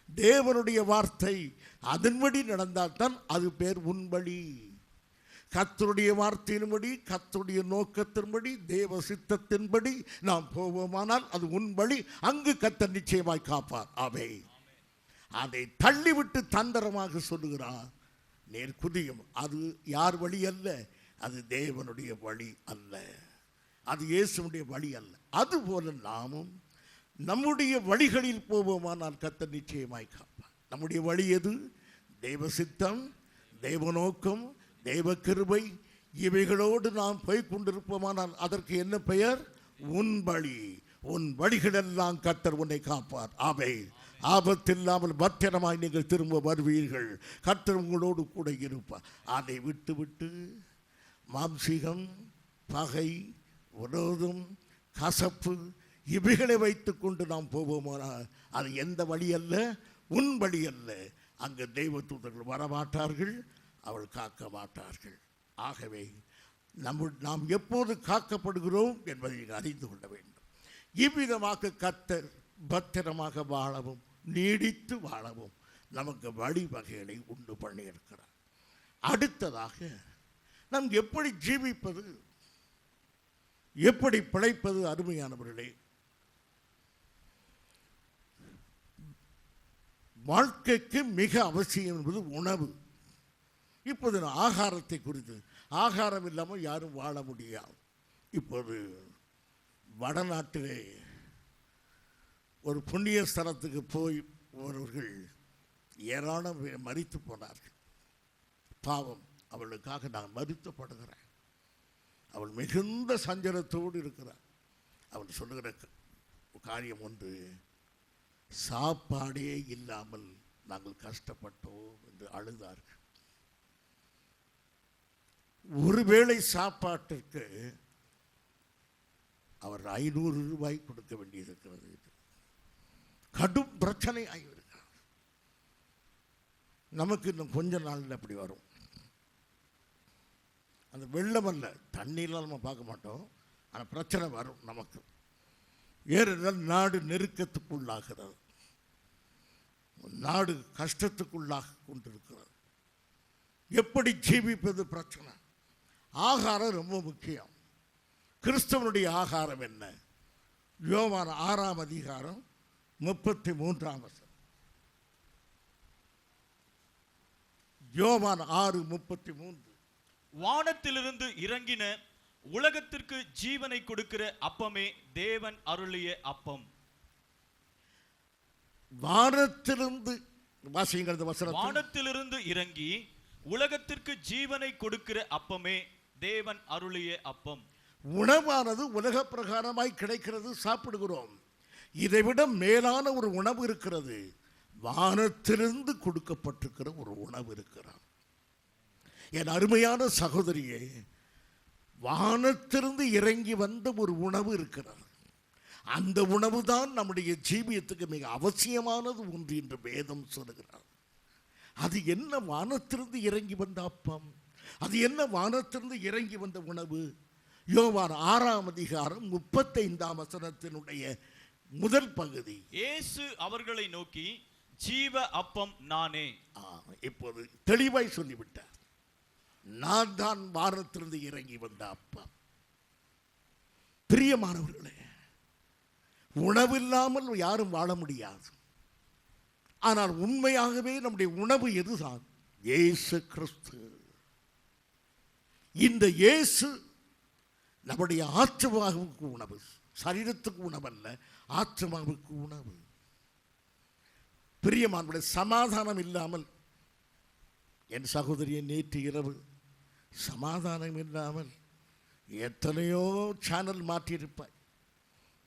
தேவனுடைய வார்த்தை. அதன்படி நடந்தால்தான் அது பேர் உன் வழி. கர்த்தருடைய வார்த்தையின்படி, கர்த்தருடைய நோக்கத்தின்படி, தேவ சித்தத்தின்படி நாம் போவோமானால் அது உன் வழி, அங்கு கர்த்தர் நிச்சயமாய் காப்பார். ஆமென். அதை தள்ளிவிட்டு தந்திரமாக சொல்லுகிறார், நேர் குதியும். அது யார் வழி அல்ல, அது தேவனுடைய வழி அல்ல, அது இயேசுடைய வழி அல்ல. அதுபோல நாமும் நம்முடைய வழிகளில் போவோமானால் கர்த்தர் நிச்சயமாய் காப்பார். நம்முடைய வழி எது? தேவ சித்தம், தேவ நோக்கம், தேவ கிருபை. இவைகளோடு நாம் போய் கொண்டிருப்போமானால் அதற்கு என்ன பெயர்? உன் வழி. உன் வழிகளெல்லாம் கர்த்தர் உன்னை காப்பார். ஆமென். ஆபத்தில்லாமல் பத்திரமாய் நீங்கள் திரும்ப வருவீர்கள். கர்த்தர் உங்களோடு கூட இருப்பார். அதை விட்டு விட்டு மாம்சீகம், பகை, விரோதம், கசப்பு இவைகளை வைத்துக் கொண்டு நாம் போவோமானால் அது எந்த வழி அல்ல, உன் வழி அல்ல. அங்கு தெய்வ தூதர்கள் வரமாட்டார்கள், அவள் காக்க மாட்டார்கள். ஆகவே நாம் எப்போது காக்கப்படுகிறோம் என்பதை நீங்கள் அறிந்து கொள்ள வேண்டும். இவ்விதமாக கர்த்தர் பத்திரமாக வாழவும் நீடித்து வாழவும் நமக்கு வழிவகைகளை உண்டு பண்ணியிருக்கிறார். அடுத்ததாக நாம் எப்படி ஜீவிப்பது, எப்படி பிழைப்பது? அருமையானவர்களே, வாழ்க்கைக்கு மிக அவசியம் என்பது உணவு. இப்போது ஆகாரத்தை குறித்து, ஆகாரம் இல்லாமல் யாரும் வாழ முடியாது. இப்போது வடநாட்டிலே ஒரு புண்ணிய ஸ்தலத்துக்கு போய் ஒருவர்கள் ஏராளம் மரித்து போனார்கள். பாவம், அவளுக்காக நான் மருத்துவப்படுகிறேன். அவள் மிகுந்த சஞ்சலத்தோடு இருக்கிறார். அவள் சொல்லுகிற காரியம் ஒன்று, சாப்பாடே இல்லாமல் நாங்கள் கஷ்டப்பட்டோம் என்று அழுதார்கள். ஒருவேளை சாப்பாட்டிற்கு அவர் 500 ரூபாய் கொடுக்க வேண்டியிருக்கிறது. கடும் பிரச்சனை ஆகியிருக்கிறார். நமக்கு இன்னும் கொஞ்ச நாளில் அப்படி வரும். அந்த வெள்ளம் அல்ல, தண்ணீர்லாம் நம்ம பார்க்க மாட்டோம், ஆனால் பிரச்சனை வரும் நமக்கு. ஏனென்றால் நாடு நெருக்கத்துக்குள்ளாகிறது, நாடு கஷ்டத்துக்குள்ளாக கொண்டிருக்கிறது. எப்படி ஜீவிப்பது பிரச்சனை. ஆகாரம் ரொம்ப முக்கியம். கிறிஸ்தவனுடைய ஆகாரம் என்ன? யோவான் 6ஆம் அதிகாரம் 33ஆம் வசனம். யோவான் 6:33. வானத்திலிருந்து இறங்கின உலகத்திற்கு ஜீவனை கொடுக்கிற அப்பமே தேவன் அருளிய அப்பம். வானத்திலிருந்து வாசியுங்கள் இந்த வசனத்தை. வானத்திலிருந்து இறங்கி உலகத்திற்கு ஜீவனை கொடுக்கிற அப்பமே தேவன் அருளிய அப்பம். உணவானது உலக பிரகாரமாய் கிடைக்கிறது, சாப்பிடுகிறோம். இதைவிட மேலான ஒரு உணவு இருக்கிறது. வானத்திலிருந்து கொடுக்கப்பட்டிருக்கிற ஒரு உணவு இருக்கிறது. என் அருமையான சகோதரியே, வானத்திலிருந்து இறங்கி வந்த ஒரு உணவு இருக்கிறது. அந்த உணவு தான் நம்முடைய ஜீவியத்துக்கு மிக அவசியமானது ஒன்று என்று வேதம் சொல்லுகிறார். அது என்ன? வானத்திலிருந்து இறங்கி வந்த அப்பம். அது என்ன? வானத்திலிருந்து இறங்கி வந்த உணவு. யோவான் 6ஆம் அதிகாரம் 35ஆம் வசனத்தினுடைய முதல் பகுதி. இயேசு அவர்களை நோக்கி, ஜீவ அப்பம் நானே. இப்போது தெளிவாய் சொல்லிவிட்டார், நான் தான் வானத்திலிருந்து இறங்கி வந்த அப்பம். பிரியமானவர்களே, உணவில்லாமல் யாரும் வாழ முடியாது. ஆனால் உண்மையாகவே நம்முடைய உணவு எதுதான்? இயேசு கிறிஸ்து. இந்த இயேசு நம்முடைய ஆத்மாவுக்கு உணவு, சரீரத்துக்கு உணவல்ல, ஆத்மாவுக்கு உணவு. பிரியமானவர்களே, சமாதானம் இல்லாமல், என் சகோதரியை நேற்று இரவு சமாதானம் இல்லாமல் எத்தனையோ சேனல் மாற்றியிருப்பாய்.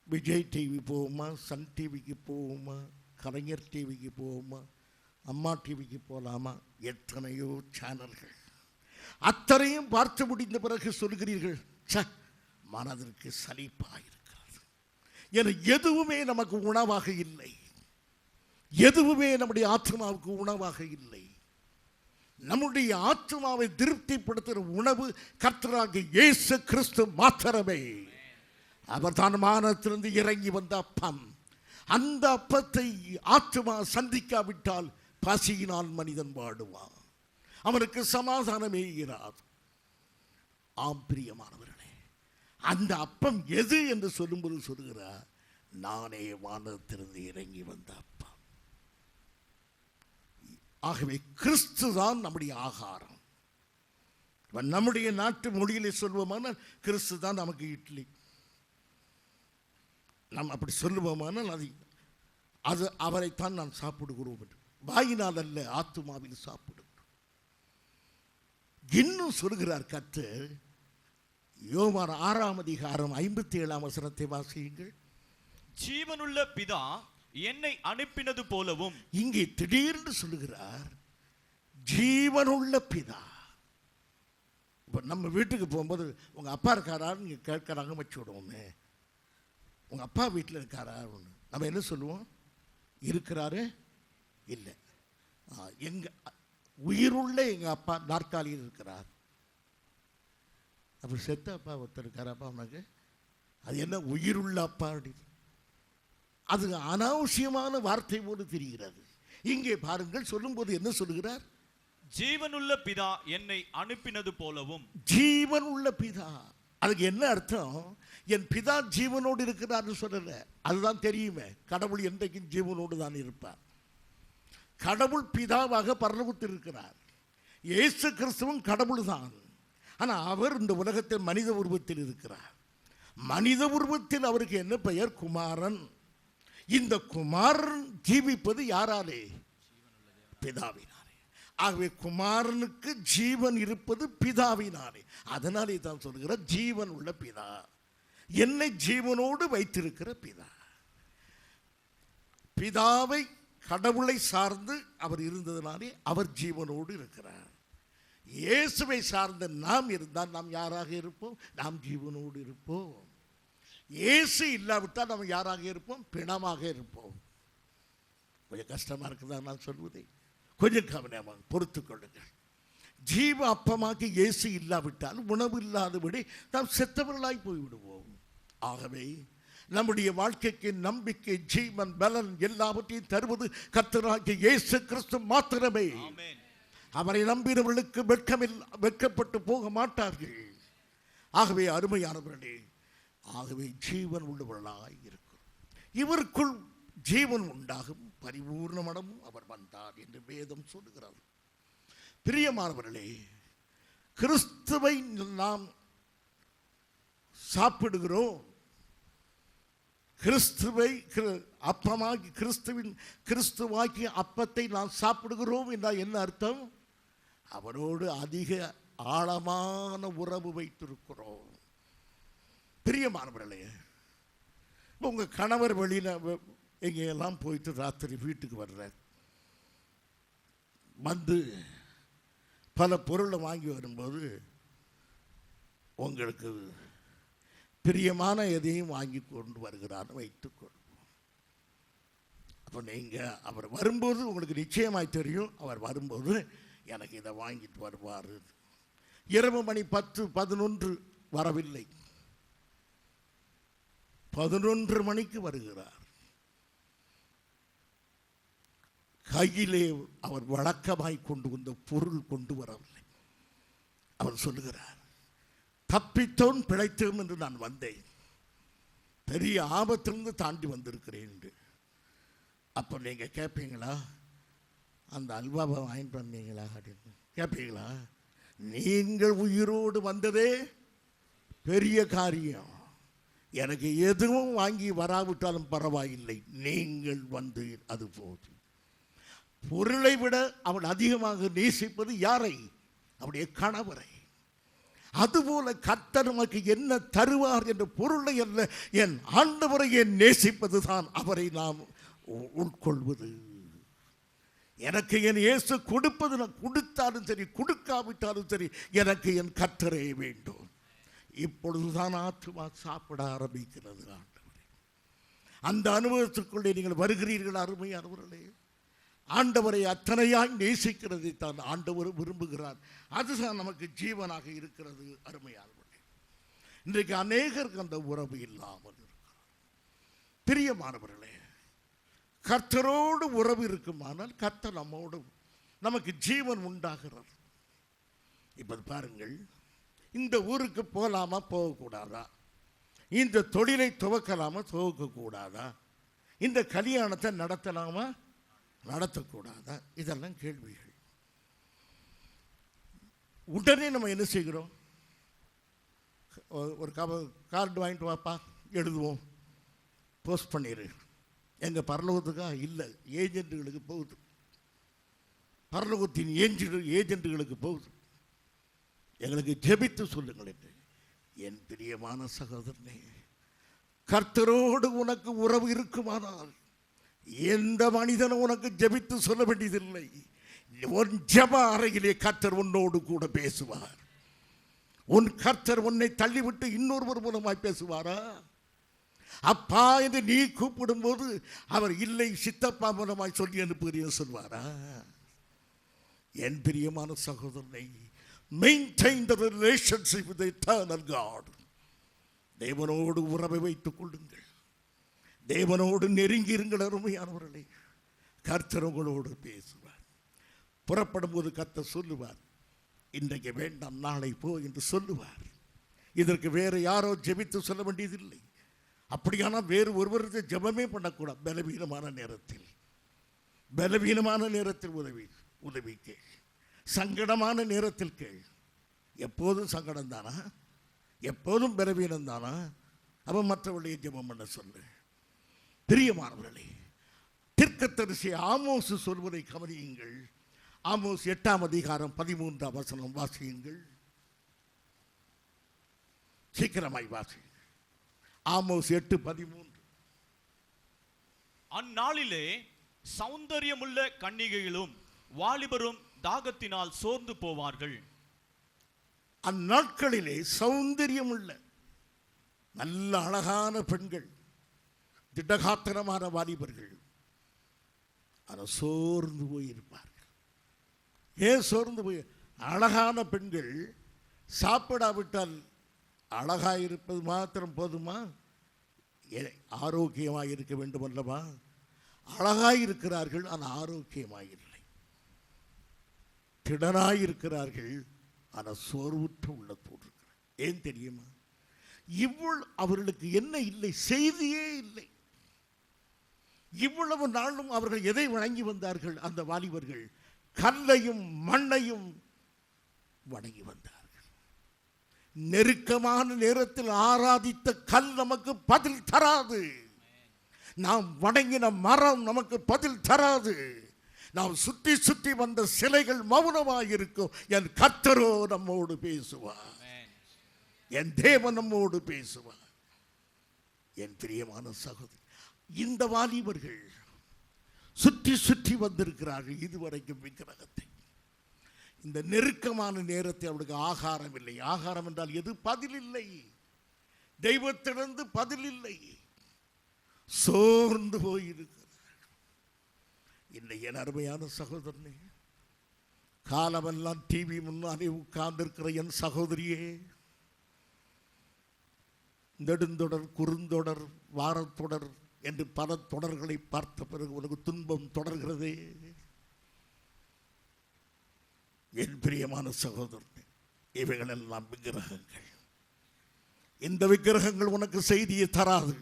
விஜய் டிவி போவோமா, சன் டிவிக்கு போவோமா, கலைஞர் டிவிக்கு போவோமா, அம்மா டிவிக்கு போகலாமா, எத்தனையோ சேனல்கள். அத்தனையும் பார்த்து முடிந்த பிறகு சொல்கிறீர்கள், மனதிற்கு சலிப்பாயிருக்கிறது. என எதுவுமே நமக்கு உணவாக இல்லை, எதுவுமே நம்முடைய ஆத்மாவுக்கு உணவாக இல்லை. நம்முடைய ஆத்மாவை திருப்திப்படுத்துகிற உணவு கர்த்தராகிய இயேசு கிறிஸ்து மாத்திரமே. அவர் தான் வானத்திலிருந்து இறங்கி வந்த அப்பம். அந்த அப்பத்தை ஆத்மா சந்திக்காவிட்டால் பசியினால் மனிதன் வாடுவான், அவனுக்கு சமாதானமே இராது. ஆம் பிரியமானவர்களே, அந்த அப்பம் எது என்று சொல்லும்போது சொல்லுகிறார், நானே வானத்திலிருந்து இறங்கி வந்த அப்பம். ஆகவே கிறிஸ்து தான் நம்முடைய ஆகாரம். நம்முடைய நாட்டு மொழியிலே சொல்வோமானால் கிறிஸ்து தான் நமக்கு இட்லி. நாம் அப்படி சொல்லுவோமானால் அது அவரைத்தான் நான் சாப்பிடுகிறோம் என்று. வாயினால் அல்ல, ஆத்துமாவில் சாப்பிடுகிறோம். இன்னும் சொல்கிறார் கர்த்தர், யோவான் 6:57 வாசியுங்கள். ஜீவனுள்ள பிதா என்னை அனுப்பினது போலவும். இங்கே திடீர்னு சொல்லுகிறார், ஜீவனுள்ள பிதா. இப்போ நம்ம வீட்டுக்கு போகும்போது உங்கள் அப்பா இருக்காரான்னு நீங்கள் கேட்குறாங்க வச்சு விடுவோமே. உங்கள் அப்பா வீட்டில் இருக்காரா ஒன்று நம்ம என்ன சொல்லுவோம்? இருக்கிறாரு இல்லை. எங்கள் உயிருள்ள எங்கள் அப்பா நாற்காலியில் இருக்கிறார். அப்போ செத்த அப்பா ஒருத்தர் இருக்காரப்பா உனக்கு, அது என்ன உயிருள்ள அப்பா அப்படின்னு. அது அனாவசியமான வார்த்தை போல தெரிகிறது. இங்கே பாருங்கள், சொல்லும்போது என்ன சொல்லுகிறார்? ஜீவனுள்ள பிதா என்னை அனுப்பினது போலவும். ஜீவனுள்ள பிதா, அதுக்கு என்ன அர்த்தம்? என் பிதா ஜீவனோடு இருக்கிறார்னு சொல்லல, அதுதான் தெரியுமே. கடவுள் என்றைக்கும் ஜீவனோடு தான் இருப்பார். கடவுள் பிதாவாக பரலோகத்தில் இருக்கிறார். இயேசு கிறிஸ்துவும் கடவுள் தான். ஆனால் அவர் இந்த உலகத்தில் மனித உருவத்தில் இருக்கிறார். மனித உருவத்தில் அவருக்கு என்ன பெயர்? குமாரன். இந்த குமாரன் ஜீவிப்பது யாராலே? பிதாவினாலே. ஆகவே குமாரனுக்கு ஜீவன் இருப்பது பிதாவினாலே. அதனாலே தான் சொல்கிறார், ஜீவன் உள்ள பிதா, என்னை ஜீவனோடு வைத்திருக்கிற பிதா. பிதாவை, கடவுளை சார்ந்து அவர் இருந்ததினாலே அவர் ஜீவனோடு இருக்கிறார். இயேசுவை சார்ந்த நாம் இருந்தால் நாம் யாராக இருப்போம்? நாம் ஜீவனோடு இருப்போம். இயேசு இல்லாவிட்டால் நாம் யாராக இருப்போம்? பிணமாக இருப்போம். கொஞ்சம் கஷ்டமாக இருக்குதா நான் சொல்வதை? கொஞ்சம் கவனமாக பொறுத்து கொள்ளுங்கள். ஜீவ அப்பமாக இயேசு இல்லாவிட்டால் உணவு இல்லாதபடி நாம் செத்தவர்களாய் போய்விடுவோம். ஆகவே நம்முடைய வாழ்க்கைக்கு நம்பிக்கை, ஜீவன், பலன் எல்லாவற்றையும் தருவது கர்த்தராகிய இயேசு கிறிஸ்து மாத்திரமே. அவரை நம்பினவர்களுக்கு வெட்கப்பட்டு போக மாட்டார்கள். ஆகவே அருமையானவர்களே, ஆகவே ஜீவன் உள்ளவர்களாய் இருக்கும். இவருக்குள் ஜீவன் உண்டாகும், பரிபூர்ணமடமும் அவர் வந்தார் என்று வேதம் சொல்லுகிறது. பிரியமானவர்களே, கிறிஸ்துவை நாம் சாப்பிடுகிறோம். கிறிஸ்துவை அப்பமாகி கிறிஸ்துவாக்கி அப்பத்தை நாம் சாப்பிடுகிறோம் என்றால் என்ன அர்த்தம்? அவரோடு அதிக ஆழமான உறவு வைத்திருக்கிறோம். பிரியமானவர்களே, உங்கள் கணவர் வெளியில் எங்கெல்லாம் போயிட்டு ராத்திரி வீட்டுக்கு வர்றார், வந்து பல பொருளை வாங்கி வரும்போது உங்களுக்கு பிரியமான எதையும் வாங்கி கொண்டு வருகிறான்னு வைத்துக்கொள்வோம். அப்போ நீங்கள் அவர் வரும்போது உங்களுக்கு நிச்சயமாய் தெரியும், அவர் வரும்போது எனக்கு இதை வாங்கிட்டு வருவார். இரவு மணி 10, 11 வரவில்லை, 11 மணிக்கு வருகிறார். கையிலே அவர் வழக்கமாய் கொண்டு வந்த பொருள் கொண்டு வரவில்லை. அவர் சொல்லுகிறார், தப்பித்தோன் பிழைத்தோம் என்று நான் வந்தேன், பெரிய ஆபத்திலிருந்து தாண்டி வந்திருக்கிறேன் என்று. அப்போ நீங்கள் கேட்பீங்களா, அந்த அல்வாவை வாங்கிட்டு வந்தீங்களா அப்படின்னு கேட்பீங்களா? நீங்கள் உயிரோடு வந்ததே பெரிய காரியம். எனக்கு எதுவும் வாங்கி வராவிட்டாலும் பரவாயில்லை, நீங்கள் வந்து அது போதும். பொருளை விட அவள் அதிகமாக நேசிப்பது யாரை? அவருடைய கணவரை. அதுபோல கர்த்தர் நமக்கு என்ன தருவார் என்ற பொருளை அல்ல, என் ஆண்டவரை என் நேசிப்பது தான் அவரை நாம் உட்கொள்வது. எனக்கு என் இயேசு கொடுப்பது, நான் கொடுத்தாலும் சரி கொடுக்காவிட்டாலும் சரி, எனக்கு என் கர்த்தரே வேண்டும். இப்பொழுதுதான் ஆத்துமா சாப்பிட ஆரம்பிக்கிறது. ஆண்டவரே, அந்த அனுபவத்திற்குள்ளே நீங்கள் வருகிறீர்கள். அருமையானவர்களே, ஆண்டவரை அத்தனையாய் நேசிக்கிறதை தான் ஆண்டவர் விரும்புகிறார். அதுதான் நமக்கு ஜீவனாக இருக்கிறது. அருமையானவர்களே, இன்றைக்கு அநேகருக்கு அந்த உறவு இல்லாமல் இருக்கிறார். பிரியமானவர்களே, கர்த்தரோடு உறவு இருக்குமானால் கர்த்தர் நம்மோடு, நமக்கு ஜீவன் உண்டாகிறது. இப்போ பாருங்கள், இந்த ஊருக்கு போகலாமா போகக்கூடாதா, இந்த தொழிலை துவக்கலாமா துவக்கக்கூடாதா, இந்த கல்யாணத்தை நடத்தலாமா நடத்தக்கூடாதா, இதெல்லாம் கேள்விகள். உடனே நம்ம என்ன செய்கிறோம், ஒரு கார்டு வாங்கிட்டு வாப்பா எழுதுவோம், போஸ்ட் பண்ணிடு. எங்கள் பரலோகத்துக்காக இல்லை, ஏஜென்ட்டுகளுக்கு போகுது, பரலோகத்தின் ஏஜென்ட்டுகளுக்கு போகுது. எங்களுக்கு ஜெபித்து சொல்லுங்கள் என்று. என் பிரியமான சகோதரனே, கர்த்தரோடு உனக்கு உறவு இருக்குமானால் எந்த மனிதனும் உனக்கு ஜெபித்து சொல்ல வேண்டியதில்லை. உன் ஜெப அறையிலே கர்த்தர் உன்னோடு கூட பேசுவார். உன் கர்த்தர் உன்னை தள்ளிவிட்டு இன்னொருவர் மூலமாய் பேசுவாரா? அப்பா என்று நீ கூப்பிடும் போது அவர் இல்லை சித்தப்பா மூலமாய் சொல்லி அனுப்புகிறீன்னு சொல்வாரா? என் பிரியமான சகோதரனை, maintain the relationship with the eternal God. தேவனோடு உறவை வைத்துக் கொள்ளுங்கள், தேவனோடு நெருங்கி இருங்கள் அருமையானவர்களே. கர்த்தர் உங்களோடு பேசுவார். புறப்படும் போது கர்த்தர் சொல்லுவார், இன்றைக்கு வேண்டாம் நாளை போ என்று சொல்லுவார். இதற்கு வேறு யாரோ ஜெபித்து சொல்ல வேண்டியதில்லை. அப்படியானால் வேறு ஒருவருக்கு ஜெபமே பண்ணக்கூடாது. பலவீனமான நேரத்தில் உதவி கேள், சங்கடமான நேரத்தில் கேள். எப்போதும் சங்கடம் தானா, எப்போதும் பலவீனம் தானா? அவன் மற்றவர்களையே ஜெபம் பண்ண சொல்லு. பிரியமானவர்களே, தீர்க்கதரிசி ஆமோஸ் சொல்வதை கவனியுங்கள். ஆமோஸ் 8ஆம் அதிகாரம் 13ஆம் வசனம் வாசியுங்கள். சீக்கிரமாய் வாசி. ஆமோஸ் 8:13. அந்நாளிலே சௌந்தரியமுள்ள கன்னிகைகளும் வாலிபரும் தாகத்தினால் சோர்ந்து போவார்கள். அந்நாட்களிலே சௌந்தரியமுள்ள நல்ல அழகான பெண்கள், திடகாத்திரமான வாலிபர்கள் சோர்ந்து போயிருப்பார்கள். ஏன் சோர்ந்து போய்? அழகான பெண்கள் சாப்பிடாவிட்டால் அழகாக இருப்பது மாத்திரம் போதுமா? ஆரோக்கியமாக இருக்க வேண்டும் அல்லவா? அழகாக இருக்கிறார்கள், ஆனால் ஆரோக்கியமாக இல்லை. திடனாக இருக்கிறார்கள், ஆனால் சோர்வுற்ற உள்ளத்தோடு இருக்கிறார். ஏன் தெரியுமா? அவர்களுக்கு என்ன இல்லை? செய்தியே இல்லை. இவ்வளவு நாளும் அவர்கள் எதை வணங்கி வந்தார்கள்? அந்த வாலிபர்கள் கல்லையும் மண்ணையும் வணங்கி வந்தார்கள். நெருக்கமான நேரத்தில் ஆராதித்த கல் நமக்கு பதில் தராது. நாம் வணங்கின மரம் நமக்கு பதில் தராது. நாம் சுற்றி சுற்றி வந்த சிலைகள் மௌனமாக இருக்கும். என் கர்த்தரோ நம்மோடு பேசுவார், என் தேவன் நம்மோடு பேசுவார். என் பிரியமான சகோதரி, இந்த வாலிபர்கள் சுற்றி சுற்றி வந்திருக்கிறார்கள் இதுவரைக்கும் விக்கிரகத்தை. இந்த நெருக்கமான நேரத்தில் அவளுக்கு ஆகாரம் இல்லை. ஆகாரம் என்றால் எது? பதில் இல்லை. தெய்வத்திலிருந்து பதில் இல்லை. சோர்ந்து போயிருக்கிறார். இன்னைக்கு என் அருமையான சகோதரனே, காலமெல்லாம் டிவி முன்னாலே உட்கார்ந்திருக்கிற என் சகோதரியே, நெடுந்தொடர், குறுந்தொடர், வாரத்தொடர் என்று பல தொடர்களை பார்த்த பிறகு உனக்கு துன்பம் தொடர்கிறதே. என் பிரியமான சகோதரனே, இவைகளெல்லாம் விக்கிரகங்கள். இந்த விக்கிரகங்கள் உனக்கு செய்தியை தராது.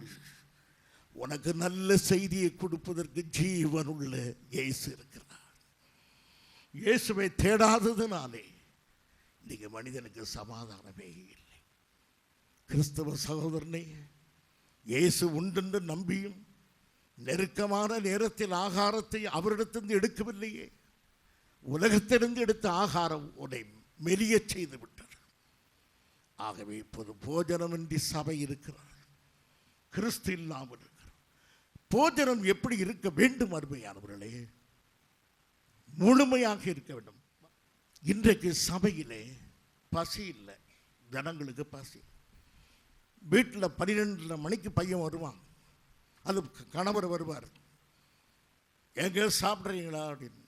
உனக்கு நல்ல செய்தியை கொடுப்பதற்கு ஜீவனுள்ள இயேசு இருக்கிறார். இயேசுவை தேடாததுனாலே இன்னைக்கு மனிதனுக்கு சமாதானமே இல்லை. கிறிஸ்தவ சகோதரனே, இயேசு உண்டென்று நம்பியும் நெருக்கமான நேரத்தில் ஆகாரத்தை அவரிடத்திலிருந்து எடுக்கவில்லையே. உலகத்திலிருந்து எடுத்த ஆகாரம் உன்னை மெலிய செய்து விட்டது. ஆகவே இப்போது போஜனமின்றி சபை இருக்கிறார், கிறிஸ்து இல்லாமல் இருக்கிறார். போஜனம் எப்படி இருக்க வேண்டும் அருமையானவர்களே? முழுமையாக இருக்க வேண்டும். இன்றைக்கு சபையிலே பசி இல்லை, ஜனங்களுக்கு பசி. வீட்டில் 12 மணிக்கு பையன் வருவான், அது கணவர் வருவார், எங்க சாப்பிட்றீங்களா அப்படின்னு.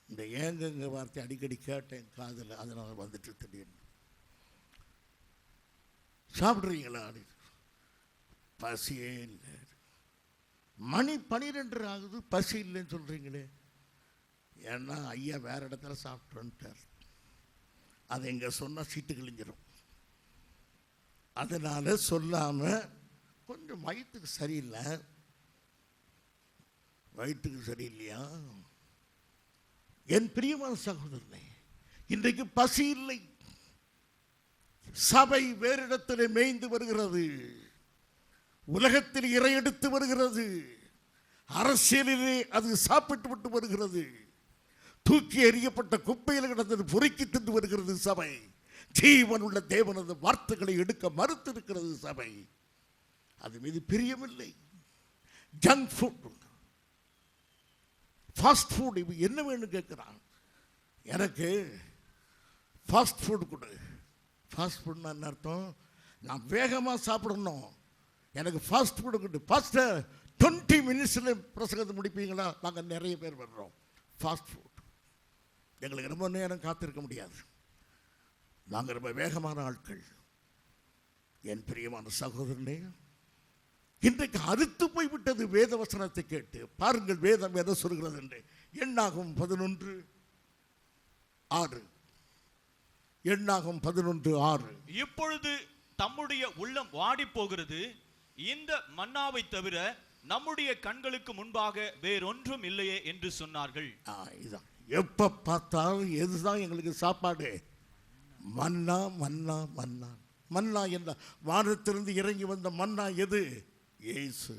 இந்த ஏங்கங்க வார்த்தை அடிக்கடி கேட்டேன் காதில், அதனால் வந்துட்டு திடீர்னு சாப்பிட்றீங்களா அப்படின்னு. பசியே இல்லை. மணி 12 ஆகுது, பசி இல்லைன்னு சொல்கிறீங்களே. ஏன்னா ஐயா வேறு இடத்துல சாப்பிட்டு வந்துட்டார். அதை இங்கே சொன்னால் சீட்டு கிழிஞ்சிடும். அதனால் சொல்லாமல் கொஞ்சம் வயிற்றுக்கு சரியில்லை. வயிற்றுக்கு சரியில்லையா? என் பிரியமான சகோதரனே, இன்றைக்கு பசி இல்லை. சபை வேறு இடத்திலே மேய்ந்து வருகிறது. உலகத்தில் இறையெடுத்து வருகிறது. அரசியலிலே அது சாப்பிட்டு விட்டு வருகிறது. தூக்கி எறியப்பட்ட குப்பையில் கிடந்தது பொறுக்கி தின்று வருகிறது சபை. ஜீவன் உள்ள தேவனது வார்த்தைகளை எடுக்க மறுத்திருக்கிறது சபை. அது மீது பிரியமில்லை. ஜங்க் ஃபுட், ஃபாஸ்ட் ஃபுட், இவ என்ன வேணும் கேட்குறான். எனக்கு ஃபாஸ்ட் ஃபுட் கொடு. ஃபாஸ்ட் ஃபுட்னா என்ன அர்த்தம்? நான் வேகமாக சாப்பிடணும், எனக்கு ஃபாஸ்ட் ஃபுட்டு கொடு. ஃபாஸ்ட்டு 20 மினிட்ஸில் பிரசங்கத்தை முடிப்பீங்களா? நாங்கள் நிறைய பேர் வர்றோம். ஃபாஸ்ட் ஃபுட் எங்களுக்கு ரொம்ப நேரம் காத்திருக்க முடியாது. நாங்கள் ரொம்ப வேகமான ஆட்கள். என் பிரியமான சகோதரனே, இன்றைக்கு அறுத்து போய்விட்டது வேத வசனத்தை கேட்டு. பாருங்கள் வேதம் எதை சொல்கிறது என்று. எண்ணாகும் 11:6. எண்ணாகும் 11:6. இப்பொழுது தம்முடைய உள்ளம் வாடி போகிறது, இந்த மன்னாவை தவிர நம்முடைய கண்களுக்கு முன்பாக வேறொன்றும் இல்லையே என்று சொன்னார்கள். இதுதான் எப்ப பார்த்தாலும் எதுதான் எங்களுக்கு சாப்பாடு? மன்னா மன்னா மன்னா மன்னா என்ற வானத்திலிருந்து இறங்கி வந்த மன்னா எது? இயேசு.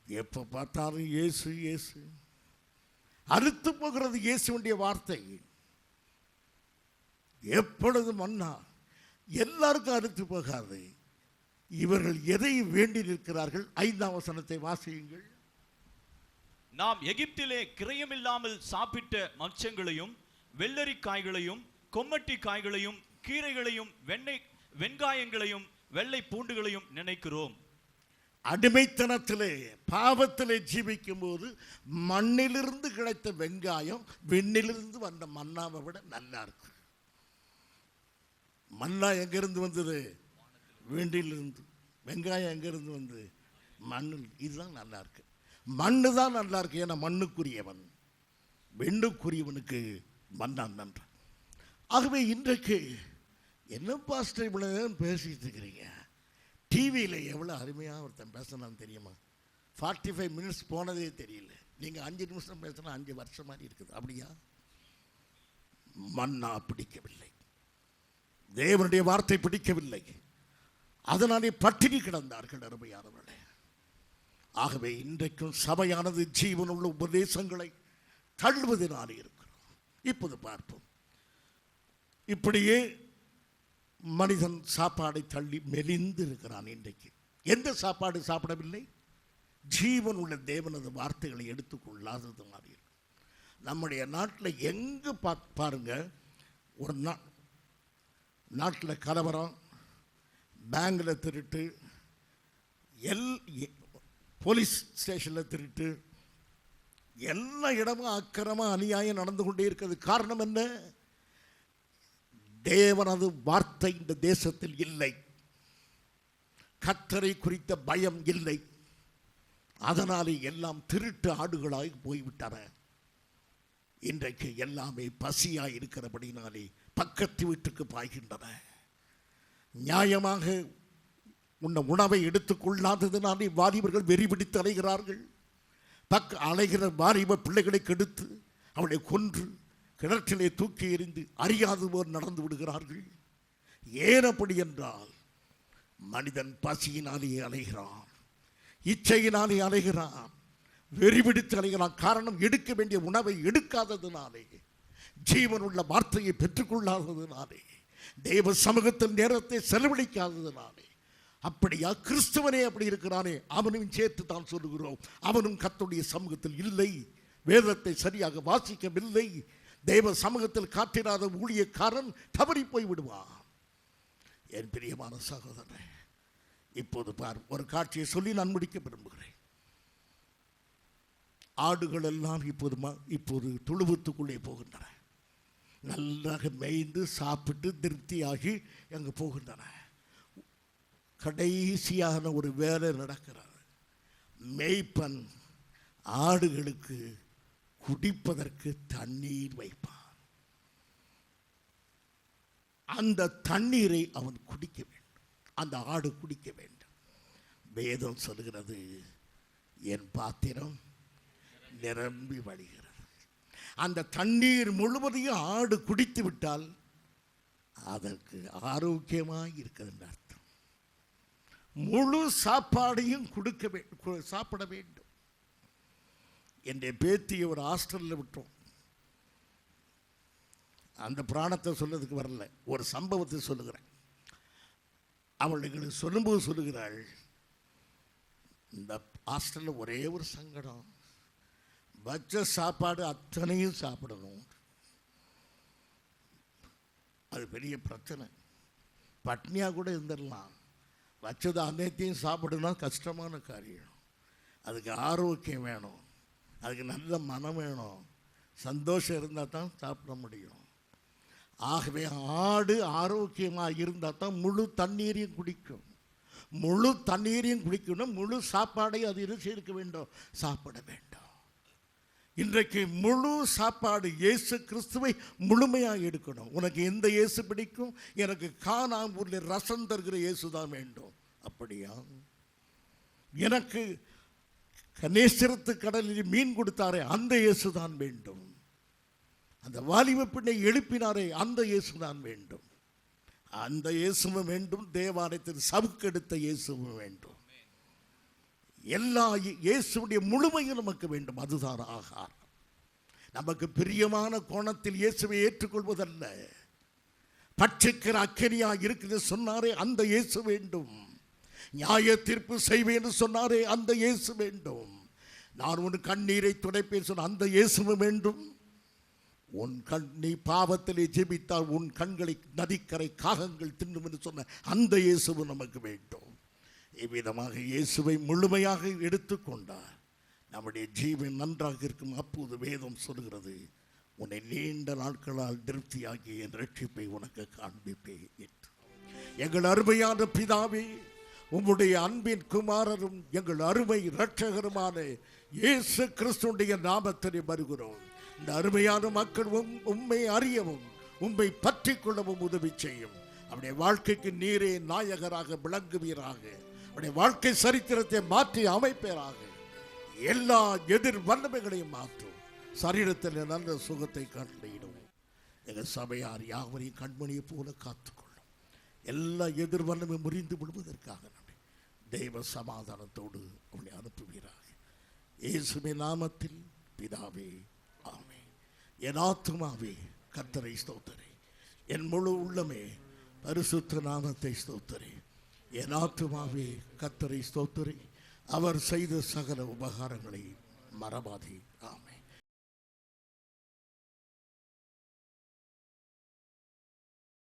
எப்ப பார்த்தாலும் இயேசு இயேசு. அறுத்து போகிறது இயேசுடைய வார்த்தை. எப்பொழுது மன்னா எல்லாருக்கும் அறுத்து போகாது. இவர்கள் எதை வேண்டி நிற்கிறார்கள்? 5ஆம் வசனத்தை வாசியுங்கள். நாம் எகிப்திலே கிரயமில்லாமல் சாப்பிட்ட மச்சங்களையும் வெள்ளரிக்காய்களையும் கொம்மட்டி காய்களையும் கீரைகளையும் வெங்காயங்களையும் வெள்ளை பூண்டுகளையும் நினைக்கிறோம். அடிமைத்தனத்திலே பாவத்திலே ஜீவிக்கும் போது மண்ணிலிருந்து கிடைத்த வெங்காயம் விண்ணிலிருந்து வந்த மன்னாவை விட நல்லா இருக்கு. மன்னா எங்கிருந்து வந்தது? விண்ணிலிருந்து. வெங்காயம் எங்கிருந்து வந்தது? மண்ணில். இதுதான் நல்லா இருக்கு. மண்ணு தான் நல்லா இருக்கு. ஏன்னா மண்ணுக்குரியவன். விண்ணுக்குரியவனுக்கு மன்னான் நன்று. ஆகவே இன்றைக்கு என்ன பாஸ்டர் இவ்வளோ நேரம் பேசிட்டு இருக்கிறீங்க? டிவியில் எவ்வளோ அருமையாக ஒருத்தன் பேசினான்னு தெரியுமா? 45 மினிட்ஸ் போனதே தெரியல. நீங்கள் 5 நிமிஷம் பேசினா 5 வருஷம் மாதிரி இருக்குது. அப்படியா? மன்னா பிடிக்கவில்லை, தேவனுடைய வார்த்தை பிடிக்கவில்லை. அதனாலே பட்டினி கிடந்தார்கள் அருமையானவர்களே. ஆகவே இன்றைக்கும் சபையானது ஜீவனுள்ள உபதேசங்களை தள்ளுவதனாலே இருக்கிறோம். இப்போது பார்ப்போம். இப்படியே மனிதன் சாப்பாடை தள்ளி மெலிந்து இருக்கிறான். இன்றைக்கு எந்த சாப்பாடு சாப்பிடவில்லை? ஜீவன் உள்ள தேவனது வார்த்தைகளை எடுத்துக்கொள்ளாததுனால இருக்கு. நம்முடைய நாட்டில் எங்கே பாருங்க, ஒரு நாட்டில் கலவரம், பேங்கில் திருட்டு, போலீஸ் ஸ்டேஷனில் திருட்டு, எல்லா இடமும் அக்கிரமம் அநியாயம் நடந்து கொண்டே இருக்கிறது. காரணம் என்ன? தேவனது வார்த்தை இந்த தேசத்தில் இல்லை. கர்த்தரை குறித்த பயம் இல்லை. அதனாலே எல்லாம் திருட்டு ஆடுகளாய் போய்விட்டன. இன்றைக்கு எல்லாமே பசியாய் இருக்கிறபடினாலே பக்கத்து வீட்டுக்கு பாய்கின்றன. நியாயமாக உன்ன உணவை எடுத்துக்கொள்ளாததினாலே வாலிபர்கள் வெறி பிடித்து அலைகிறார்கள். அலைகிற வாலிப பிள்ளைகளை கெடுத்து அவளை கொன்று கிணற்றிலே தூக்கி எறிந்து அறியாதவோர் நடந்து விடுகிறார்கள். ஏன் அப்படி என்றால், மனிதன் பசியினாலே அலைகிறான், இச்சையினாலே அலைகிறான், வெறி பிடித்து அலைகிறான். காரணம், எடுக்க வேண்டிய உணவை எடுக்காததினாலே, ஜீவனுள்ள வார்த்தையை பெற்றுக்கொள்ளாததினாலே, தேவ சமூகத்தில் நேரத்தை செலவழிக்காததினாலே. அப்படியா? கிறிஸ்துவனே அப்படி இருக்கிறானே, அவனையும் சேர்த்து தான் சொல்லுகிறோம். அவனும் கர்த்தருடைய சமூகத்தில் இல்லை, வேதத்தை சரியாக வாசிக்கவில்லை. தேவ சமூகத்தில் காட்டிராத ஊழியக்காரன் தவறி போய் விடுவான். என் பிரியமான சகோதரனே, இப்போது பார், ஒரு காட்சியை சொல்லி நான் முடிக்க விரும்புகிறேன். ஆடுகள் எல்லாம் இப்போது தொழுவத்துக்குள்ளே போகின்றன. நன்றாக மேய்ந்து சாப்பிட்டு திருப்தியாகி அங்கு போகின்றன. கடைசியான ஒரு வேலை நடக்கிறது. மேய்ப்பன் ஆடுகளுக்கு குடிப்பதற்கு தண்ணீர் வைப்பான். அந்த தண்ணீரை அவன் குடிக்க வேண்டும், அந்த ஆடு குடிக்க வேண்டும். வேதம் சொல்கிறது, என் பாத்திரம் நிரம்பி வழிகிறது. அந்த தண்ணீர் முழுவதையும் ஆடு குடித்து விட்டால் அதற்கு ஆரோக்கியமாக இருக்கிறது அர்த்தம். முழு சாப்பாடையும் சாப்பிட வேண்டும். என்னுடைய பேத்தியை ஒரு ஹாஸ்டலில் விட்டோம். அந்த பிராணத்தை சொல்றதுக்கு வரல, ஒரு சம்பவத்தை சொல்லுகிறேன். அவளுக்கு சொல்லும்போது சொல்லுகிறாள், இந்த ஹாஸ்டலில் ஒரே ஒரு சங்கடம், வச்ச சாப்பாடு அத்தனையும் சாப்பிடணும். அது பெரிய பிரச்சனை. பட்னியாக கூட இருந்துடலாம், வச்சது அனைத்தையும் சாப்பிடணும் கஷ்டமான காரியம். அதுக்கு ஆரோக்கியம் வேணும், அதுக்கு நல்ல மனம் வேணும், சந்தோஷம் இருந்தால் தான் சாப்பிட முடியும். ஆகவே ஆடு ஆரோக்கியமாக இருந்தால் தான் முழு தண்ணீரையும் குடிக்கும். முழு தண்ணீரையும் குடிக்கணும், முழு சாப்பாடையும் அது ருசி இருக்க வேண்டும், சாப்பிட வேண்டும். இன்றைக்கு முழு சாப்பாடு இயேசு கிறிஸ்துவை முழுமையாக எடுக்கணும். உனக்கு எந்த இயேசு பிடிக்கும்? எனக்கு கானாவூரில் ரசம் தருகிற இயேசு தான் வேண்டும். அப்படியா? எனக்கு கணேசரத்து கடலில் மீன் கொடுத்தாரே அந்த இயேசு தான் வேண்டும். அந்த வாலிப பெண்ணை எழுப்பினாரே அந்த இயேசு தான் வேண்டும். அந்த இயேசுவும் வேண்டும், தேவாலயத்தில் சவுக்கெடுத்த இயேசுவும் வேண்டும். எல்லா இயேசுடைய முழுமையும் நமக்கு வேண்டும். அதுதான் ஆகாரம். நமக்கு பிரியமான கோணத்தில் இயேசுவை ஏற்றுக்கொள்வதல்ல, பட்சிக்கிற அக்கனியா இருக்குது சொன்னாரே அந்த இயேசு வேண்டும். நியாய தீர்ப்பு செய்வேன் சொன்னாரே அந்த இயேசு வேண்டும். நான் உன் கண்ணீரை துடைப்பேன் சொன்ன அந்த இயேசுவும் வேண்டும். நீ பாவத்திலே ஜெபித்தால் உன் கண்களை நதிக்கரை காகங்கள் தின்னும் என்று சொன்ன அந்த இயேசுவும் நமக்கு வேண்டும். இவ்விதமாக இயேசுவை முழுமையாக எடுத்துக்கொண்டார் நம்முடைய ஜீவன் நன்றாக இருக்கும். அப்போது வேதம் சொல்கிறது, உன்னை நீண்ட நாட்களால் திருப்தியாகி என் ரட்சிப்பை உனக்கு காண்பிப்பேன் என்று. எங்கள் அருமையான பிதாவே, உம்முடைய அன்பின் குமாரரும் எங்கள் அருமை இரட்சகருமான இயேசு கிறிஸ்துடைய நாமத்திலே வருகிறோம். இந்த அருமையான மக்கள் உம்மை அறியவும் உம்மை பற்றி கொள்ளவும் உதவி செய்யும். அவருடைய வாழ்க்கைக்கு நீரே நாயகராக விளங்குவீராக. அவருடைய வாழ்க்கை சரித்திரத்தை மாற்றி அமைப்பீராக. எல்லா எதிர் வல்லமைகளையும் மாற்றும். சரீரத்தில் நல்ல சுகத்தை கட்டளையிடும். எங்கள் சபையார் யாவரையும் கண்மணியை போல காத்துக்கொள்ளும். எல்லா எதிர் வல்லமை முறிந்து விடுவதற்காக தெய்வ சமாதானத்தோடு அவளை அனுப்புவீராக. இயேசுவின் நாமத்தில் பிதாவே, ஆமென். என் ஆத்துமாவே கர்த்தரை ஸ்தோத்திரி, என் முழு உள்ளமே பரிசுத்த நாமத்தை ஸ்தோத்திரி. என் ஆத்துமாவே கர்த்தரை ஸ்தோத்திரி, அவர் செய்த சகல உபகாரங்களை மறவாதே. ஆமென்.